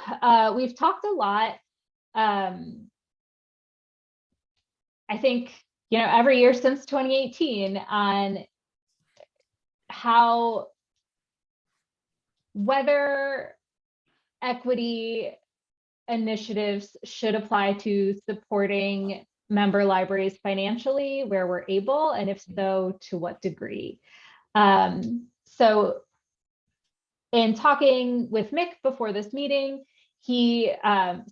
we've talked a lot. I think, you know, every year since 2018 on how whether equity initiatives should apply to supporting member libraries financially where we're able, and if so, to what degree. So in talking with Mick before this meeting, he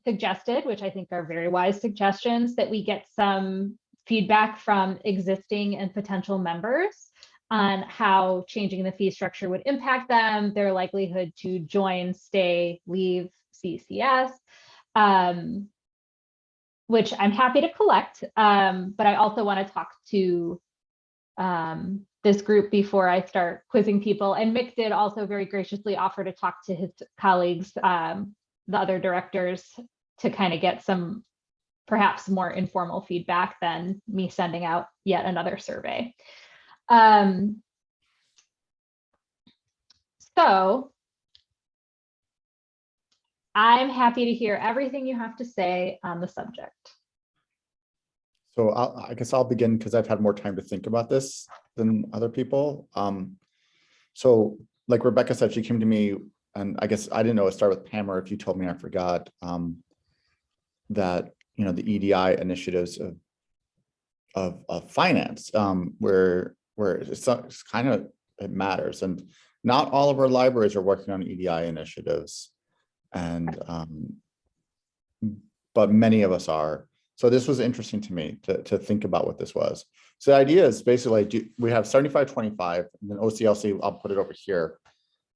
suggested, which I think are very wise suggestions, that we get some feedback from existing and potential members on how changing the fee structure would impact them, their likelihood to join, stay, leave CCS, which I'm happy to collect. But I also want to talk to this group before I start quizzing people. And Mick did also very graciously offer to talk to his colleagues, the other directors, to kind of get some perhaps more informal feedback than me sending out yet another survey. So I'm happy to hear everything you have to say on the subject. So I guess I'll begin because I've had more time to think about this than other people. So like Rebecca said, she came to me, and I guess I didn't know it started with Pam, or if you told me, I forgot, that, you know, the EDI initiatives of finance, where it's kind of, it matters. And not all of our libraries are working on EDI initiatives. And but many of us are. So this was interesting to me to think about what this was. So the idea is basically, we have 75-25, and then OCLC, I'll put it over here.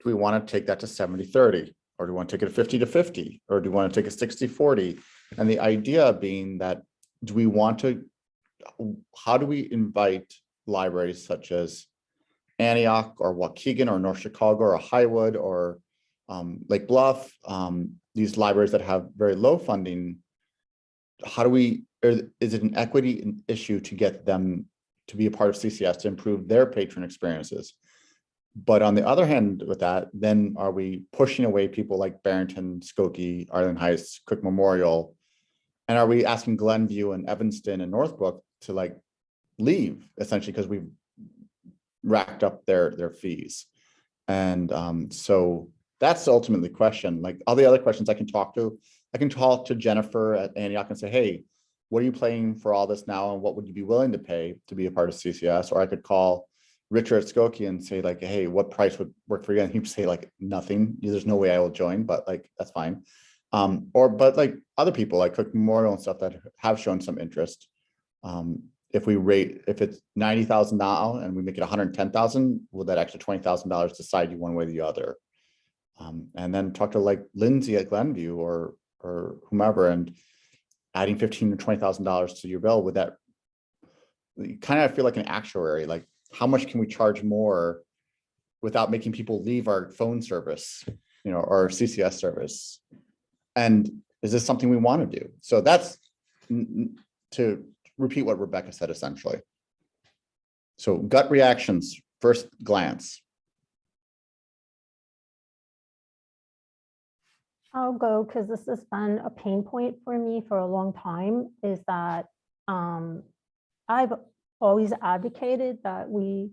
Do we want to take that to 70-30? Or do we want to take it to 50-50? Or do we want to take a 60-40? And the idea being that, do we want to, how do we invite libraries such as Antioch or Waukegan or North Chicago or Highwood or Lake Bluff, these libraries that have very low funding, how do we, or is it an equity issue to get them to be a part of CCS to improve their patron experiences? But on the other hand, with that, then are we pushing away people like Barrington, Skokie, Arlington Heights, Cook Memorial? And are we asking Glenview and Evanston and Northbrook to like leave essentially because we've racked up their fees? And so that's ultimately the question. Like all the other questions I can talk to Jennifer at Antioch and say, hey, what are you paying for all this now? And what would you be willing to pay to be a part of CCS? Or I could call Richard at Skokie and say like, hey, what price would work for you? And he'd say like, nothing. There's no way I will join, but like, that's fine. But like other people like Cook Memorial and stuff that have shown some interest. If it's 90,000 now and we make it 110,000, will that extra $20,000 decide you one way or the other? And then talk to like Lindsay at Glenview or whomever, and adding $15,000 to $20,000 to your bill, would that kind of feel like an actuary? Like how much can we charge more without making people leave our phone service, you know, or CCS service? And is this something we want to do? So that's to repeat what Rebecca said, essentially. So gut reactions, first glance. I'll go because this has been a pain point for me for a long time, is that I've always advocated that we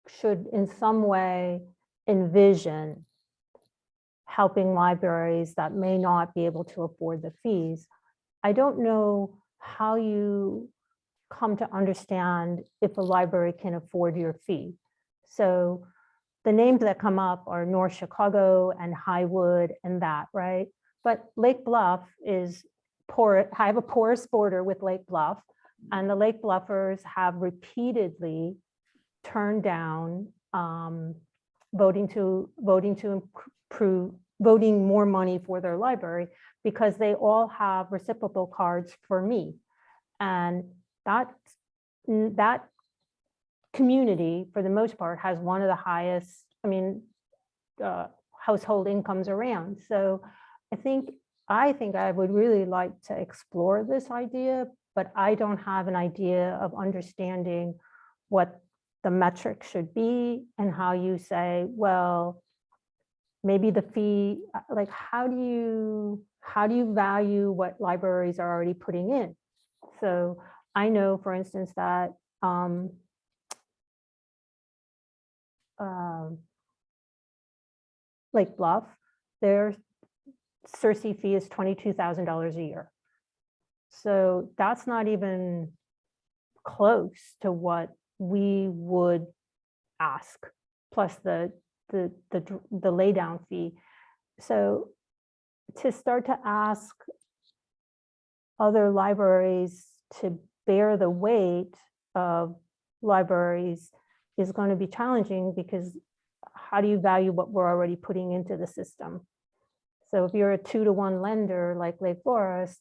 should in some way envision helping libraries that may not be able to afford the fees. I don't know how you come to understand if a library can afford your fee. So the names that come up are North Chicago and Highwood and that, right? But Lake Bluff is poor. I have a porous border with Lake Bluff, and the Lake Bluffers have repeatedly turned down voting more money for their library because they all have reciprocal cards for me. And that community, for the most part, has one of the highest, household incomes around. So I think I would really like to explore this idea, but I don't have an idea of understanding what the metric should be and how you say, well, maybe the fee, like how do you value what libraries are already putting in? So I know, for instance, that Lake Bluff, their CIRCE fee is $22,000 a year. So that's not even close to what we would ask, plus the laydown fee. So to start to ask other libraries to bear the weight of libraries is going to be challenging, because how do you value what we're already putting into the system? So if you're a 2-to-1 lender like Lake Forest,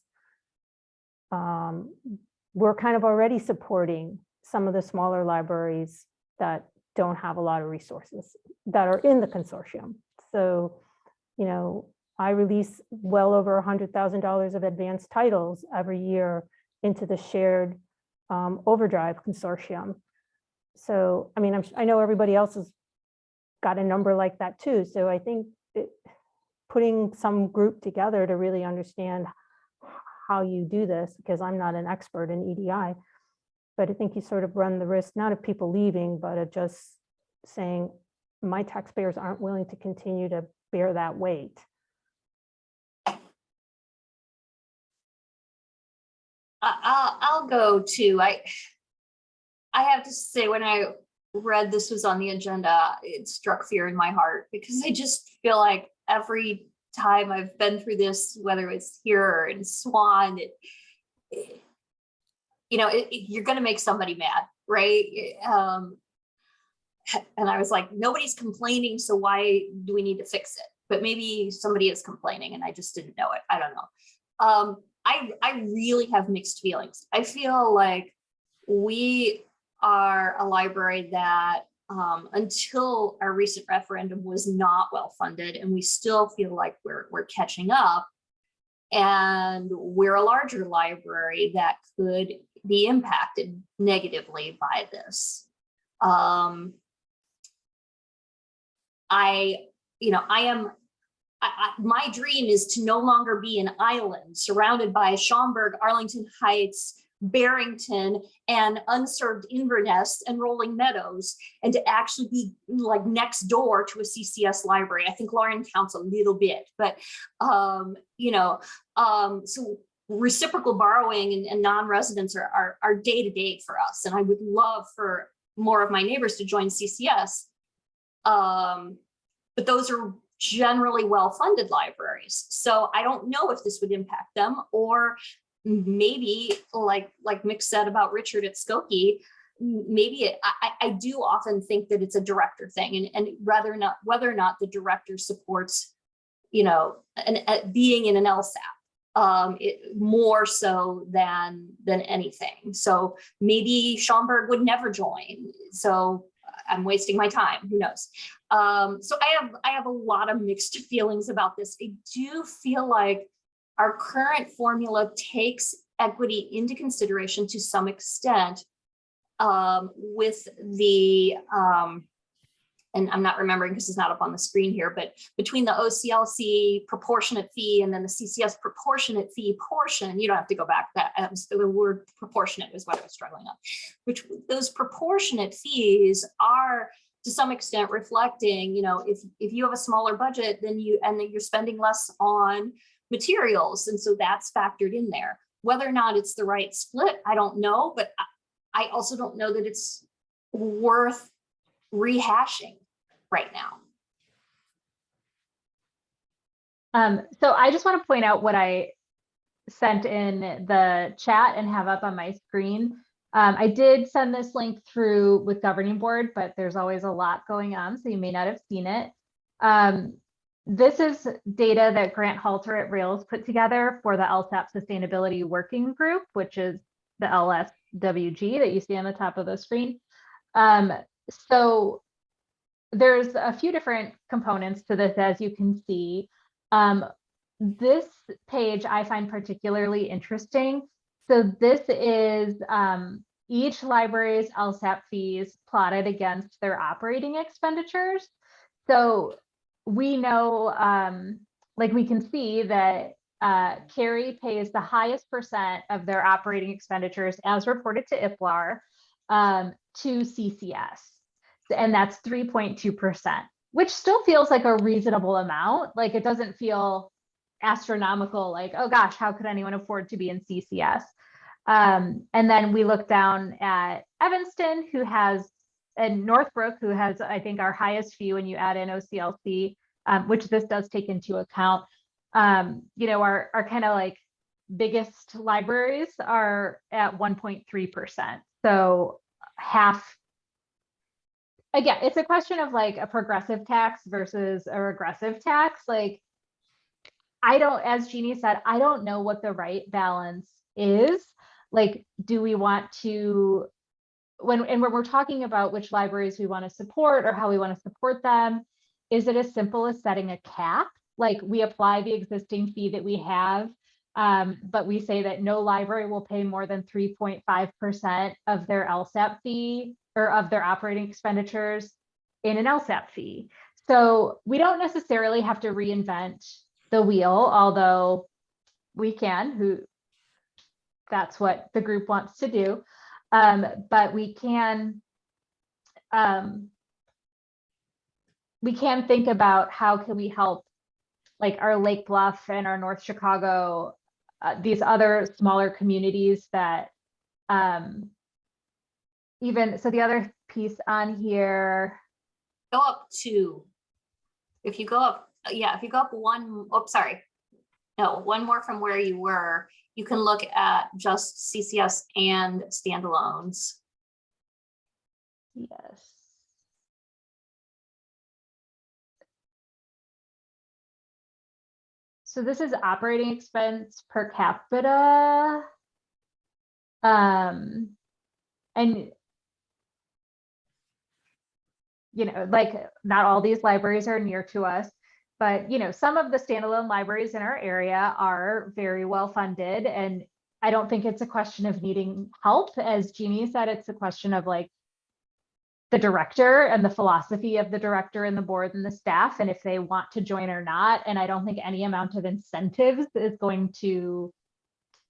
we're kind of already supporting some of the smaller libraries that don't have a lot of resources that are in the consortium. So, you know, I release well over $100,000 of advanced titles every year into the shared Overdrive consortium. So, I mean, I know everybody else has got a number like that too. So I think putting some group together to really understand how you do this, because I'm not an expert in EDI, But I think you sort of run the risk, not of people leaving, but of just saying, my taxpayers aren't willing to continue to bear that weight. I'll go too. I have to say, when I read this was on the agenda, it struck fear in my heart, because I just feel like every time I've been through this, whether it's here or in Swan, you're going to make somebody mad, right? And I was like, nobody's complaining, so why do we need to fix it? But maybe somebody is complaining and I just didn't know it. I don't know. I really have mixed feelings. I feel like we are a library that until our recent referendum was not well funded, and we still feel like we're catching up, and we're a larger library that could be impacted negatively by this. My dream is to no longer be an island surrounded by Schaumburg, Arlington Heights, Barrington, and unserved Inverness and Rolling Meadows, and to actually be like next door to a CCS library. I think Lauren counts a little bit, but so reciprocal borrowing and non-residents are day-to-day for us, and I would love for more of my neighbors to join CCS. But those are generally well-funded libraries. So I don't know if this would impact them, or maybe like Mick said about Richard at Skokie, maybe I do often think that it's a director thing, and whether or not the director supports, being in an LSAP, more so than anything. So maybe Schaumburg would never join. So I'm wasting my time, who knows? So I have a lot of mixed feelings about this. I do feel like our current formula takes equity into consideration to some extent, with the, and I'm not remembering because it's not up on the screen here, but between the OCLC proportionate fee and then the CCS proportionate fee portion, you don't have to go back. That was the word proportionate was what I was struggling on. Which those proportionate fees are to some extent reflecting, if you have a smaller budget, then you're spending less on materials, and so that's factored in there. Whether or not it's the right split, I don't know, but I also don't know that it's worth rehashing right now. So I just want to point out what I sent in the chat and have up on my screen. I did send this link through with governing board, but there's always a lot going on, so you may not have seen it. This is data that Grant Halter at Rails put together for the LSAP Sustainability Working Group, which is the LSWG that you see on the top of the screen. So there's a few different components to this, as you can see. This page I find particularly interesting. So this is each library's LSAP fees plotted against their operating expenditures. So we know, like we can see that Cary pays the highest percent of their operating expenditures as reported to IPLAR to CCS. And that's 3.2%, which still feels like a reasonable amount. Like it doesn't feel astronomical, like, oh gosh, how could anyone afford to be in CCS? And then we look down at Evanston, and Northbrook, who has, I think, our highest fee when you add in OCLC, which this does take into account. Our kind of like biggest libraries are at 1.3%. So half. Again, it's a question of like a progressive tax versus a regressive tax. Like, as Jeannie said, I don't know what the right balance is. Like, do we want to, when we're talking about which libraries we want to support or how we want to support them, is it as simple as setting a cap? Like we apply the existing fee that we have, but we say that no library will pay more than 3.5% of their LSAP fee or of their operating expenditures in an LSAP fee. So we don't necessarily have to reinvent the wheel, although we can, that's what the group wants to do. But we can think about how can we help like our Lake Bluff and our North Chicago, these other smaller communities that even, so the other piece on here, Go up 2. If you go up, if you go up 1, oh, sorry. No, 1 more from where you were, you can look at just CCS and standalones. yes. So this is operating expense per capita. And you know, like not all these libraries are near to us, but you know, some of the standalone libraries in our area are very well funded. And I don't think it's a question of needing help. As Jeannie said, it's a question of like the director and the philosophy of the director and the board and the staff, and if they want to join or not. And I don't think any amount of incentives is going to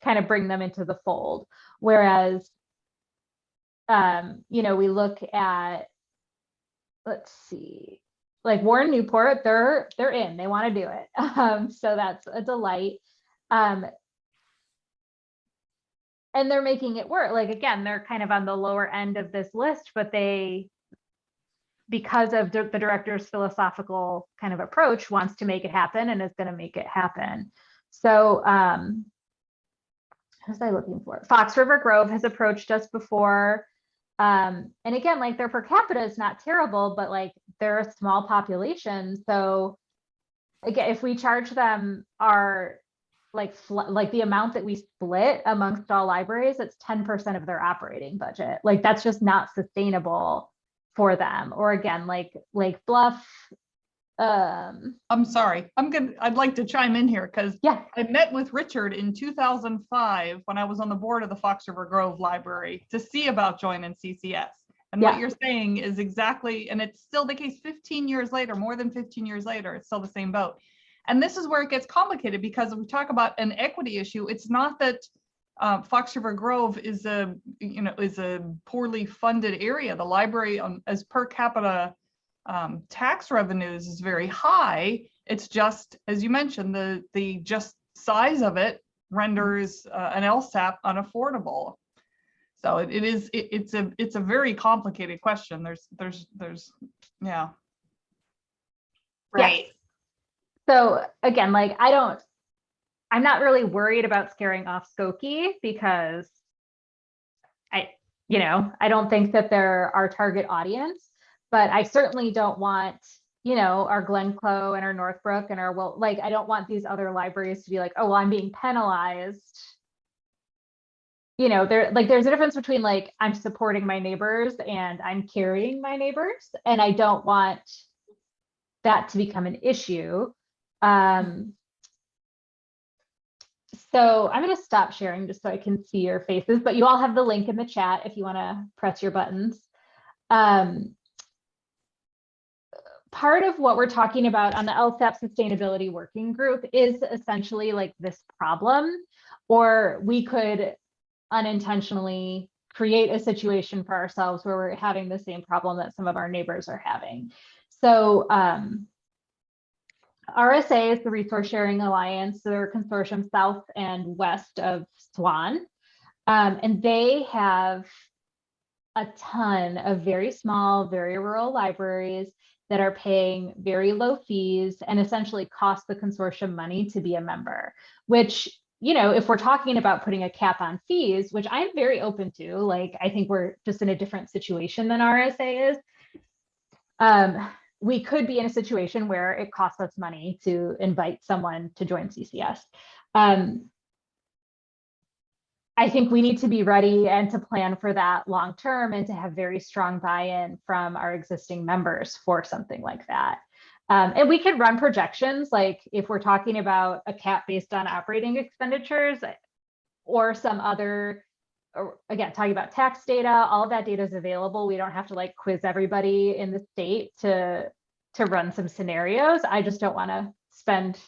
kind of bring them into the fold. Whereas, you know, we look at, let's see, like Warren Newport, they're in, they want to do it. So that's a delight. And they're making it work. Like, again, they're kind of on the lower end of this list, but they, because of the director's philosophical kind of approach, wants to make it happen and is going to make it happen. So, what was I looking for? Fox River Grove has approached us before. And again, like their per capita is not terrible, but like they're a small population. So again, if we charge them our like the amount that we split amongst all libraries, it's 10% of their operating budget. Like that's just not sustainable for them. Or again, like Lake Bluff. I'm sorry. I'd like to chime in here because Yeah. I met with Richard in 2005 when I was on the board of the Fox River Grove Library to see about joining CCS. And Yeah. what you're saying is exactly, and it's still the case 15 years later, more than 15 years later, it's still the same boat. And this is where it gets complicated because when we talk about an equity issue, it's not that Fox River Grove is a poorly funded area. The library as per capita tax revenues is very high. It's just, as you mentioned, the just size of it renders an LSAP unaffordable. So it's a very complicated question. There's yeah. Right. So again, like I'm not really worried about scaring off Skokie because I don't think that they're our target audience. But I certainly don't want, our Glenclo and our Northbrook and our, I don't want these other libraries to be like, oh, well, I'm being penalized. There's a difference between like, I'm supporting my neighbors and I'm carrying my neighbors. And I don't want that to become an issue. So I'm going to stop sharing just so I can see your faces, but you all have the link in the chat if you want to press your buttons. Part of what we're talking about on the LSAP Sustainability Working Group is essentially like this problem, or we could unintentionally create a situation for ourselves where we're having the same problem that some of our neighbors are having. So RSA is the Resource Sharing Alliance. They're a consortium south and west of Swan. And they have a ton of very small, very rural libraries that are paying very low fees and essentially cost the consortium money to be a member, which, if we're talking about putting a cap on fees, which I'm very open to, like, I think we're just in a different situation than RSA is. We could be in a situation where it costs us money to invite someone to join CCS. I think we need to be ready and to plan for that long term and to have very strong buy-in from our existing members for something like that. And we could run projections, like if we're talking about a cap based on operating expenditures or some other, or again, talking about tax data, all of that data is available. We don't have to like quiz everybody in the state to run some scenarios. I just don't want to spend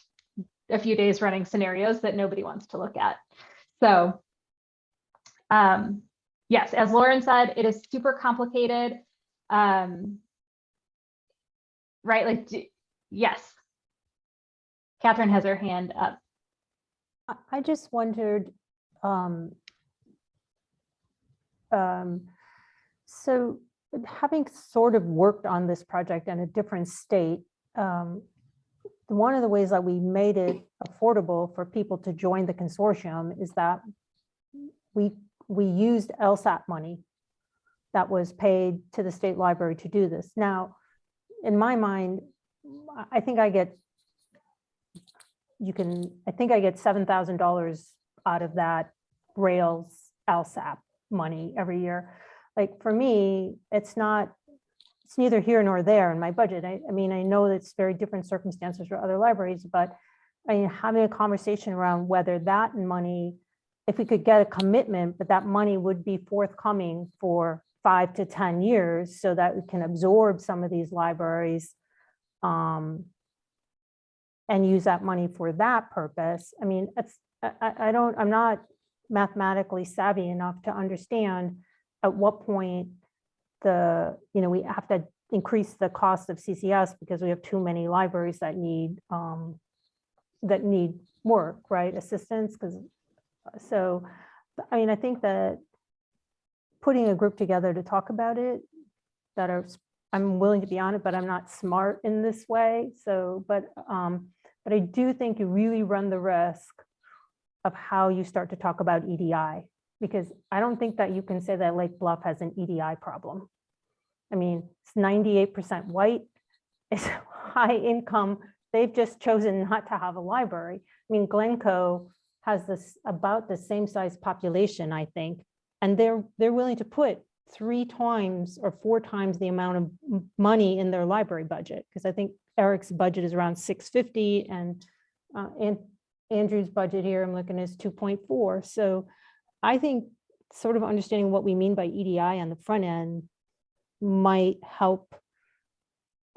a few days running scenarios that nobody wants to look at. So yes, as Lauren said, it is super complicated. Right, like, yes. Catherine has her hand up. I just wondered, so having sort of worked on this project in a different state, one of the ways that we made it affordable for people to join the consortium is that we used LSAP money that was paid to the state library to do this. Now, in my mind, I think I get $7,000 out of that Rails LSAP money every year. Like, for me, it's neither here nor there in my budget. I mean, I know that it's very different circumstances for other libraries, but I mean, having a conversation around whether that money, if we could get a commitment, but that money would be forthcoming for 5 to 10 years so that we can absorb some of these libraries and use that money for that purpose. I mean, I'm not mathematically savvy enough to understand at what point we have to increase the cost of CCS because we have too many libraries that need work, right? Assistance, so, I mean, I think that putting a group together to talk about it, I'm willing to be on it, but I'm not smart in this way. So, but I do think you really run the risk of how you start to talk about EDI, because I don't think that you can say that Lake Bluff has an EDI problem. I mean, it's 98% white, it's high income. They've just chosen not to have a library. I mean, Glencoe has about the same size population, I think, and they're willing to put 3 times or 4 times the amount of money in their library budget, because I think Eric's budget is around 650 and Andrew's budget here, I'm looking, is 2.4. So I think sort of understanding what we mean by EDI on the front end might help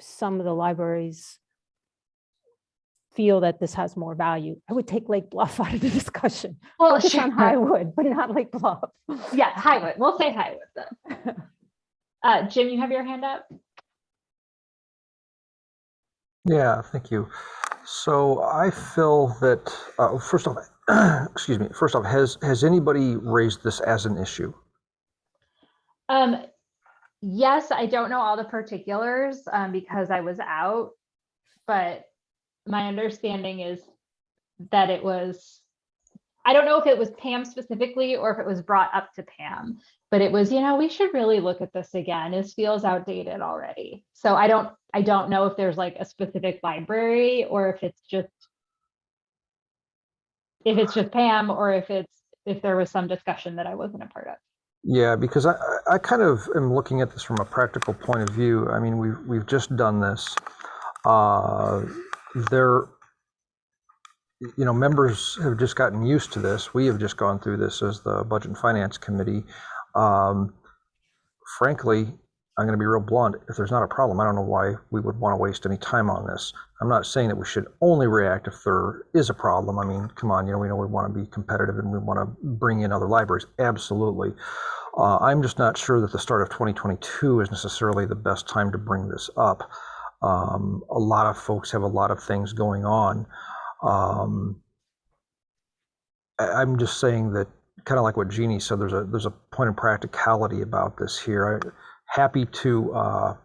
some of the libraries feel that this has more value. I would take Lake Bluff out of the discussion. Well, Focus sure. on Highwood, but not Lake Bluff. Yeah, Highwood. We'll say Highwood then. Jim, you have your hand up? Yeah, thank you. So I feel that, first off, excuse me, first off, has anybody raised this as an issue? Yes, I don't know all the particulars because I was out, but my understanding is that it was, I don't know if it was Pam specifically or if it was brought up to Pam, but it was, we should really look at this again. This feels outdated already. So I don't know if there's like a specific library or if it's just Pam, or if there was some discussion that I wasn't a part of. Yeah, because I kind of am looking at this from a practical point of view. I mean, we've just done this. Members have just gotten used to this. We have just gone through this as the Budget and Finance Committee. Frankly, I'm going to be real blunt. If there's not a problem, I don't know why we would want to waste any time on this. I'm not saying that we should only react if there is a problem. I mean, come on, we know we want to be competitive and we want to bring in other libraries. Absolutely. I'm just not sure that the start of 2022 is necessarily the best time to bring this up. A lot of folks have a lot of things going on. I'm just saying that, kind of like what Jeannie said, there's a point of practicality about this here. Happy to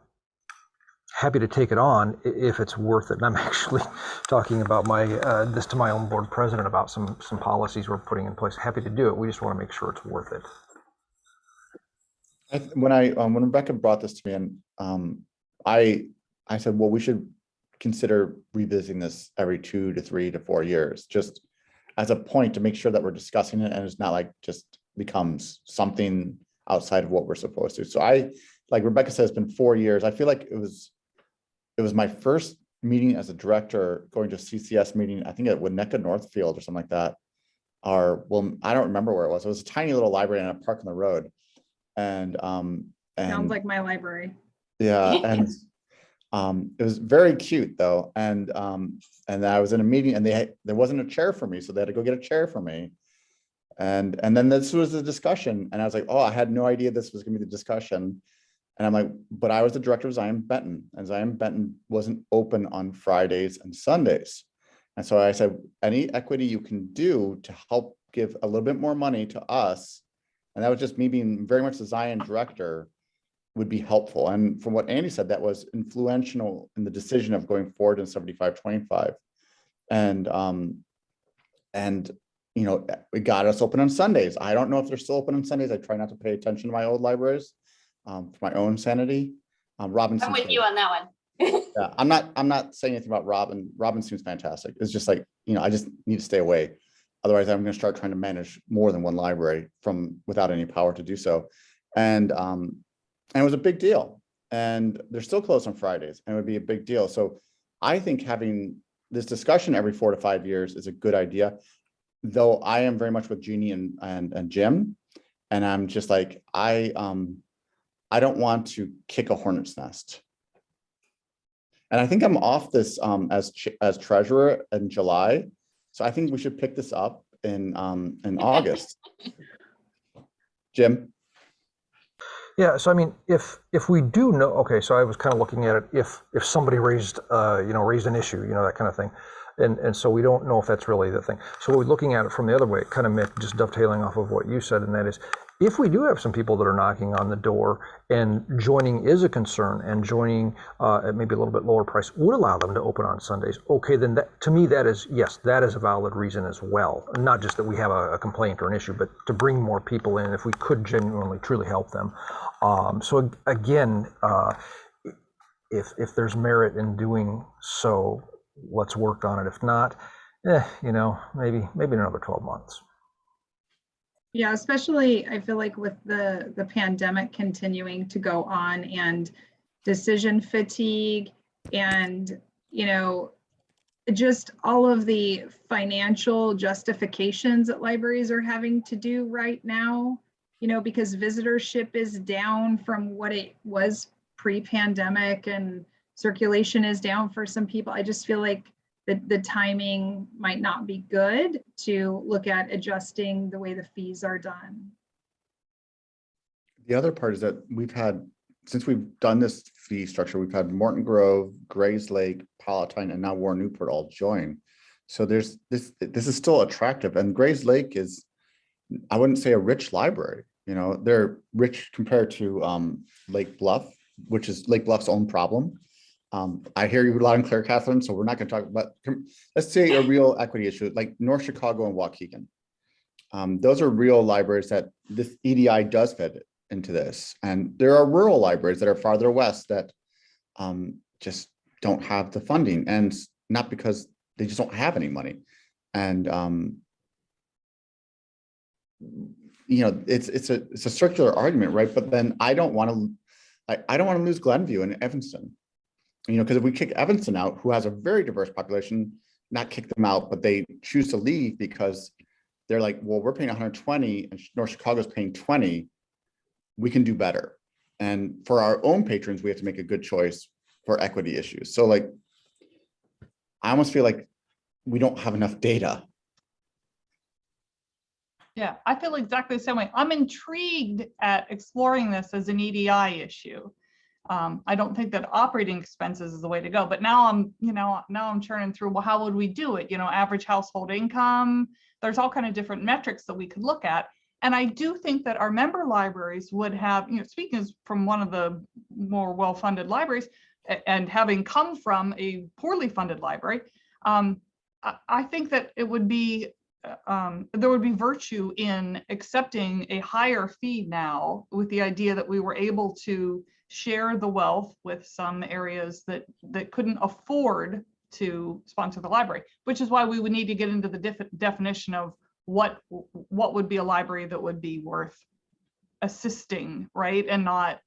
take it on if it's worth it. And I'm actually talking about this to my own board president about some policies we're putting in place. Happy to do it. We just want to make sure it's worth it. When Rebecca brought this to me, and I said, well, we should consider revisiting this every 2 to 3 to 4 years, just as a point to make sure that we're discussing it and it's not like just becomes something outside of what we're supposed to. So like Rebecca said, it's been 4 years. I feel like it was my first meeting as a director going to a CCS meeting, I think at Winnetka Northfield or something like that. Well, I don't remember where it was. It was a tiny little library in a park on the road. And Sounds like my library. Yeah, and it was very cute though. And I was in a meeting and there wasn't a chair for me, so they had to go get a chair for me. And then this was the discussion, and I was like, oh, I had no idea this was gonna be the discussion. And I'm like, but I was the director of Zion Benton, and Zion Benton wasn't open on Fridays and Sundays. And so I said, any equity you can do to help give a little bit more money to us, and that was just me being very much the Zion director, would be helpful. And from what Andy said, that was influential in the decision of going forward in 75-25. And you know, it got us open on Sundays. I don't know if they're still open on Sundays. I try not to pay attention to my old libraries for my own sanity. Robinson. I'm with you on that one. Yeah, I'm not saying anything about Robin. Robin seems fantastic. It's just like, you know, I just need to stay away. Otherwise, I'm going to start trying to manage more than one library without any power to do so. And it was a big deal. And they're still closed on Fridays, and it would be a big deal. So I think having this discussion every 4 to 5 years is a good idea. Though I am very much with Jeannie and Jim, and I'm just like, I don't want to kick a hornet's nest. And I think I'm off this as treasurer in July. So I think we should pick this up in August. Jim? Yeah, so I mean, if we do know, okay, so I was kind of looking at it, if somebody raised an issue, that kind of thing. And so we don't know if that's really the thing. So we're looking at it from the other way, kind of just dovetailing off of what you said, and that is, if we do have some people that are knocking on the door and joining is a concern, and joining at maybe a little bit lower price would allow them to open on Sundays, okay, then that, to me, that is, yes, that is a valid reason as well. Not just that we have a complaint or an issue, but to bring more people in if we could genuinely, truly help them. So again, if there's merit in doing so, let's work on it. If not, maybe another 12 months. Yeah, especially I feel like with the pandemic continuing to go on, and decision fatigue, and just all of the financial justifications that libraries are having to do right now, because visitorship is down from what it was pre-pandemic, and circulation is down for some people. I just feel like the timing might not be good to look at adjusting the way the fees are done. The other part is that since we've done this fee structure, we've had Morton Grove, Grays Lake, Palatine, and now Warren Newport all join. So this is still attractive. And Grays Lake is, I wouldn't say a rich library. They're rich compared to Lake Bluff, which is Lake Bluff's own problem. I hear you loud and clear, Catherine. So we're not going to talk about, let's say, a real equity issue like North Chicago and Waukegan. Those are real libraries that this EDI does fit into this. And there are rural libraries that are farther west that just don't have the funding, and not because they just don't have any money. And it's a circular argument, right? But then I don't want to lose Glenview and Evanston. Because if we kick Evanston out, who has a very diverse population, not kick them out, but they choose to leave because they're like, well, we're paying 120 and North Chicago's paying 20. We can do better. And for our own patrons, we have to make a good choice for equity issues. So I almost feel like we don't have enough data. Yeah, I feel exactly the same way. I'm intrigued at exploring this as an EDI issue. I don't think that operating expenses is the way to go, but now I'm churning through, well, how would we do it? Average household income, there's all kind of different metrics that we could look at. And I do think that our member libraries would have, speaking as from one of the more well-funded libraries and having come from a poorly funded library, I think that it would be, there would be virtue in accepting a higher fee now, with the idea that we were able to share the wealth with some areas that couldn't afford to sponsor the library, which is why we would need to get into the definition of what would be a library that would be worth assisting, right? And not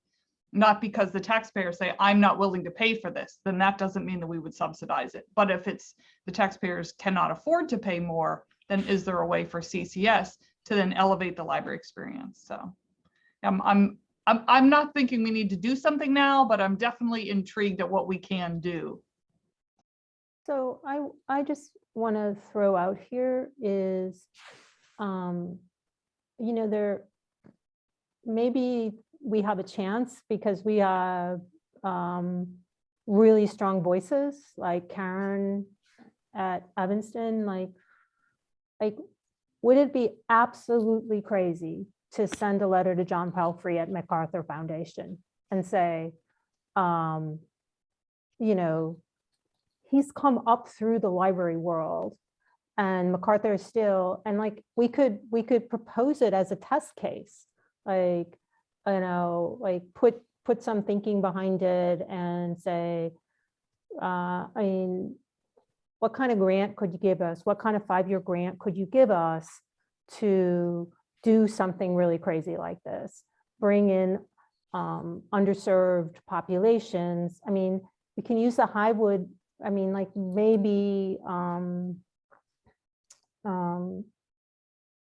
because the taxpayers say, I'm not willing to pay for this, then that doesn't mean that we would subsidize it. But if it's the taxpayers cannot afford to pay more, then is there a way for CCS to then elevate the library experience? So I'm not thinking we need to do something now, but I'm definitely intrigued at what we can do. So I just want to throw out here is you know, maybe we have a chance because we have really strong voices like Karen at Evanston. Like, would it be absolutely crazy to send a letter to John Pelfrey at MacArthur Foundation and say, you know, he's come up through the library world and MacArthur is still, and like, we could propose it as a test case, like, you know, like put some thinking behind it and say, I mean, what kind of grant could you give us? What kind of 5-year grant could you give us to do something really crazy like this? Bring in underserved populations. I mean, we can use the Highwood, I mean, like maybe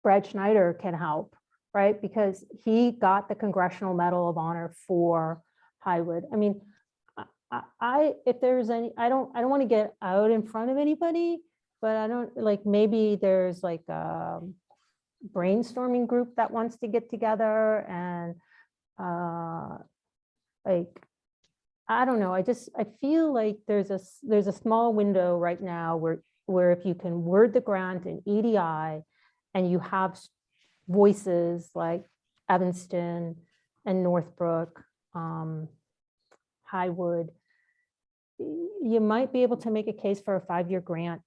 Brad Schneider can help, right? Because he got the Congressional Medal of Honor for Highwood. I mean, if there's any, I don't want to get out in front of anybody, but I don't, like, maybe there's like a brainstorming group that wants to get together and like, I don't know. I feel like there's a small window right now where if you can word the grant in EDI and you have voices like Evanston and Northbrook, Highwood, you might be able to make a case for a 5-year grant.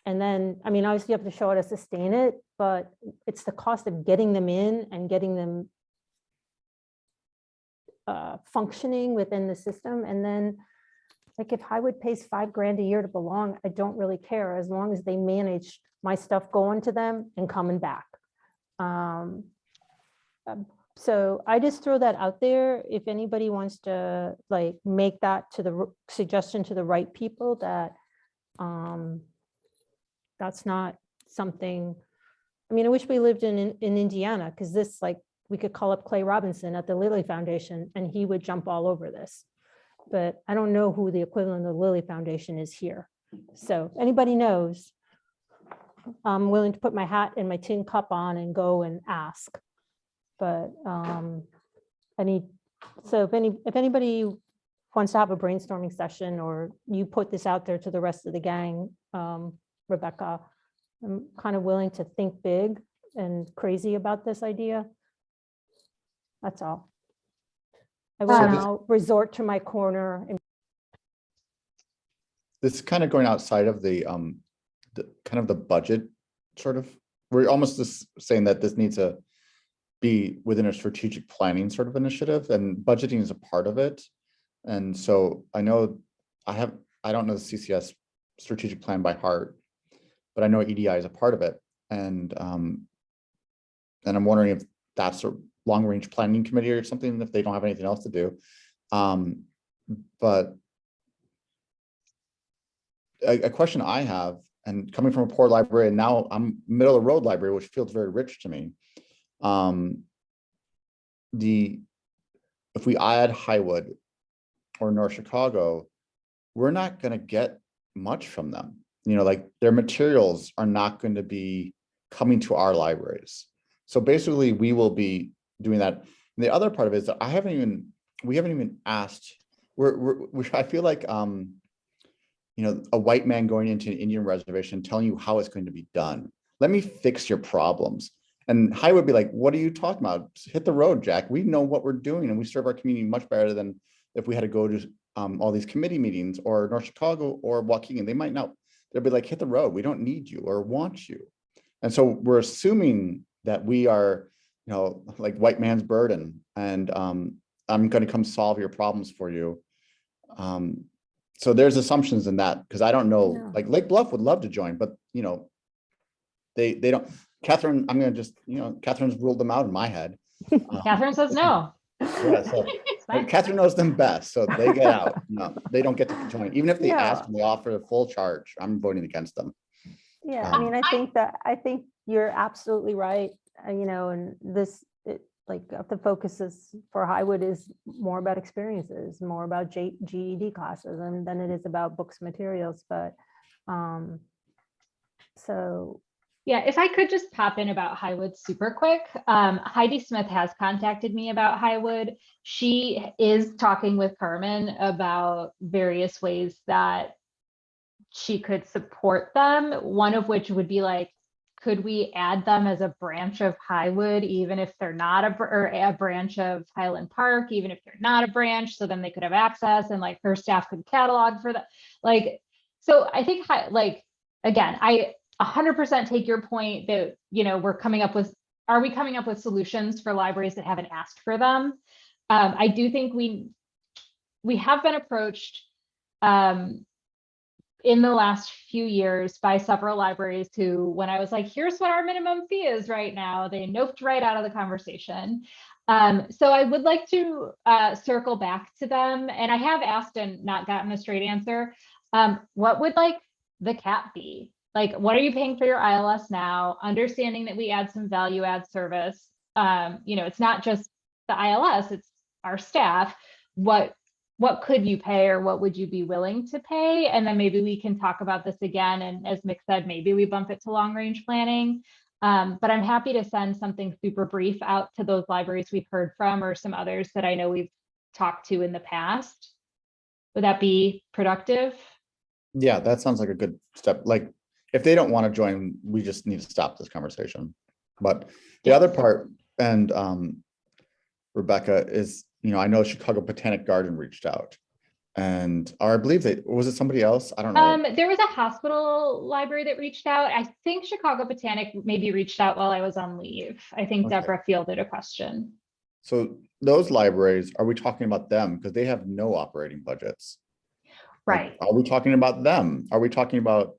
And then, I mean, obviously you have to show how to sustain it, but it's the cost of getting them in and getting them functioning within the system. And then, like, if Highwood pays $5,000 a year to belong, I don't really care as long as they manage my stuff going to them and coming back. So I just throw that out there. If anybody wants to like make that to the suggestion to the right people, that that's not something. I mean, I wish we lived in Indiana, because this, like, we could call up Clay Robinson at the Lilly Foundation and he would jump all over this. But I don't know who the equivalent of the Lilly Foundation is here. So anybody knows, I'm willing to put my hat and my tin cup on and go and ask. But so if anybody wants to have a brainstorming session, or you put this out there to the rest of the gang, Rebecca, I'm kind of willing to think big and crazy about this idea. That's all. I will now resort to my corner. And This is kind of going outside of the kind of the budget sort of, we're almost just saying that this needs to be within a strategic planning sort of initiative, and budgeting is a part of it. And so I know I don't know the CCS strategic plan by heart, but I know EDI is a part of it. And I'm wondering if that's a long range planning committee or something, if they don't have anything else to do. But a question I have, and coming from a poor library, and now I'm middle of the road library, which feels very rich to me. If we add Highwood or North Chicago, we're not going to get much from them. You know, like, their materials are not going to be coming to our libraries. So basically we will be doing that. And the other part of it is that we haven't even asked, I feel like, you know, a white man going into an Indian reservation telling you how it's going to be done. Let me fix your problems. And Highwood would be like, what are you talking about? Hit the road, Jack. We know what we're doing and we serve our community much better than if we had to go to all these committee meetings, or North Chicago or Waukegan. They might not, they'll be like, hit the road. We don't need you or want you. And so we're assuming that we are, you know, like white man's burden, and I'm going to come solve your problems for you. So there's assumptions in that, because I don't know, Yeah. like Lake Bluff would love to join, but you know, they don't. Catherine, I'm going to just, you know, Catherine's ruled them out in my head. Catherine says no. Yeah, so It's fine. Catherine knows them best, so they get out. No, they don't get to join. Even if they ask and they offer the full charge, I'm voting against them. yeah, I mean, I think you're absolutely right. You know, and this, like, the focus is for Highwood is more about experiences, more about GED classes, than it is about books, materials. But so Yeah, if I could just pop in about Highwood super quick. Heidi Smith has contacted me about Highwood. She is talking with Carmen about various ways that she could support them. One of which would be like, could we add them as a branch of Highwood, even if they're not or a branch of Highland Park, even if they're not a branch, so then they could have access and like her staff could catalog for that. Like, so I think like, again, I 100% take your point that, you know, are we coming up with solutions for libraries that haven't asked for them? I do think we have been approached in the last few years by several libraries who, when I was like, here's what our minimum fee is right now, they noped right out of the conversation. So I would like to circle back to them, and I have asked and not gotten a straight answer. What would like the cap be? Like, what are you paying for your ILS now? Understanding that we add some value add service. You know, it's not just the ILS, it's our staff. What could you pay, or what would you be willing to pay? And then maybe we can talk about this again. And as Mick said, maybe we bump it to long range planning. But I'm happy to send something super brief out to those libraries we've heard from, or some others that I know we've talked to in the past. Would that be productive? Yeah, that sounds like a good step. Like, if they don't want to join, we just need to stop this conversation. But the other part, and Rebecca, is, you know, I know Chicago Botanic Garden reached out, or I believe was it somebody else? I don't know. There was a hospital library that reached out. I think Chicago Botanic maybe reached out while I was on leave. I think Okay. Deborah fielded a question. So those libraries, are we talking about them? Because they have no operating budgets. Right. Like, are we talking about them? Are we talking about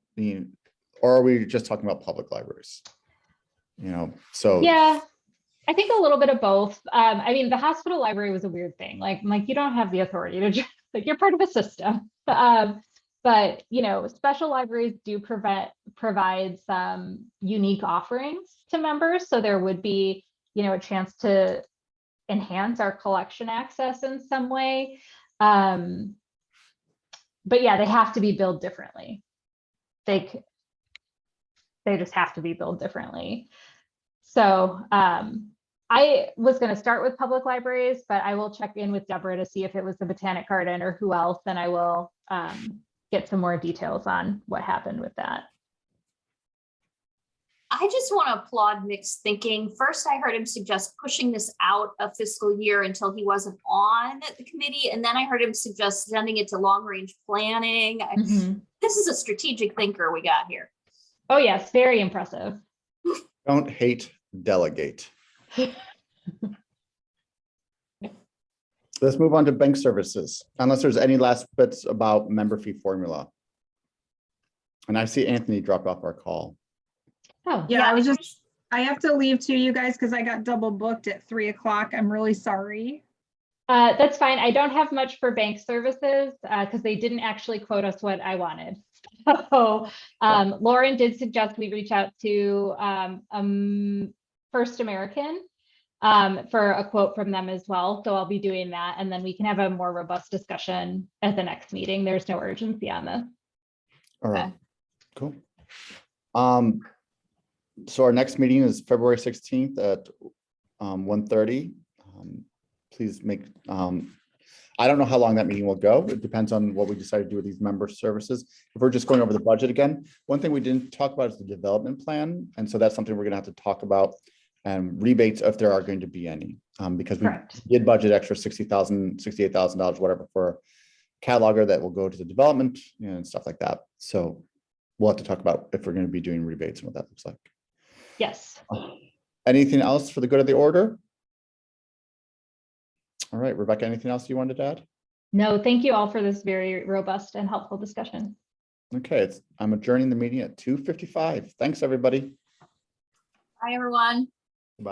or are we just talking about public libraries? You know, so. Yeah, I think a little bit of both. I mean, the hospital library was a weird thing. Like you don't have the authority to just, like, you're part of a system. But you know, special libraries do provide some unique offerings to members. So there would be, you know, a chance to enhance our collection access in some way. But yeah, they have to be billed differently. They just have to be billed differently. So I was going to start with public libraries, but I will check in with Deborah to see if it was the Botanic Garden or who else, and I will get some more details on what happened with that. I just want to applaud Mick's thinking. First, I heard him suggest pushing this out a fiscal year until he wasn't on the committee. And then I heard him suggest sending it to long range planning. This is a strategic thinker we got here. Oh, yes. Very impressive. Don't hate, delegate. Let's move on to bank services, unless there's any last bits about member fee formula. And I see Anthony dropped off our call. Oh, Yeah, I have to leave too, you guys, because I got double booked at 3 o'clock. I'm really sorry. that's fine. I don't have much for bank services because they didn't actually quote us what I wanted. So Lauren did suggest we reach out to First American for a quote from them as well. So I'll be doing that, and then we can have a more robust discussion at the next meeting. There's no urgency on this. All right, cool. So our next meeting is February 16th at 1:30. Please make, I don't know how long that meeting will go. It depends on what we decide to do with these member services. If we're just going over the budget again, one thing we didn't talk about is the development plan. And so that's something we're gonna have to talk about, and rebates if there are going to be any, because we did budget extra $60,000, $68,000, whatever, for cataloger that will go to the development, you know, and stuff like that. So we'll have to talk about if we're going to be doing rebates and what that looks like. Yes. Anything else for the good of the order? All right, Rebecca, anything else you wanted to add? No, thank you all for this very robust and helpful discussion. Okay, I'm adjourning the meeting at 2:55. Thanks, everybody. Bye, everyone.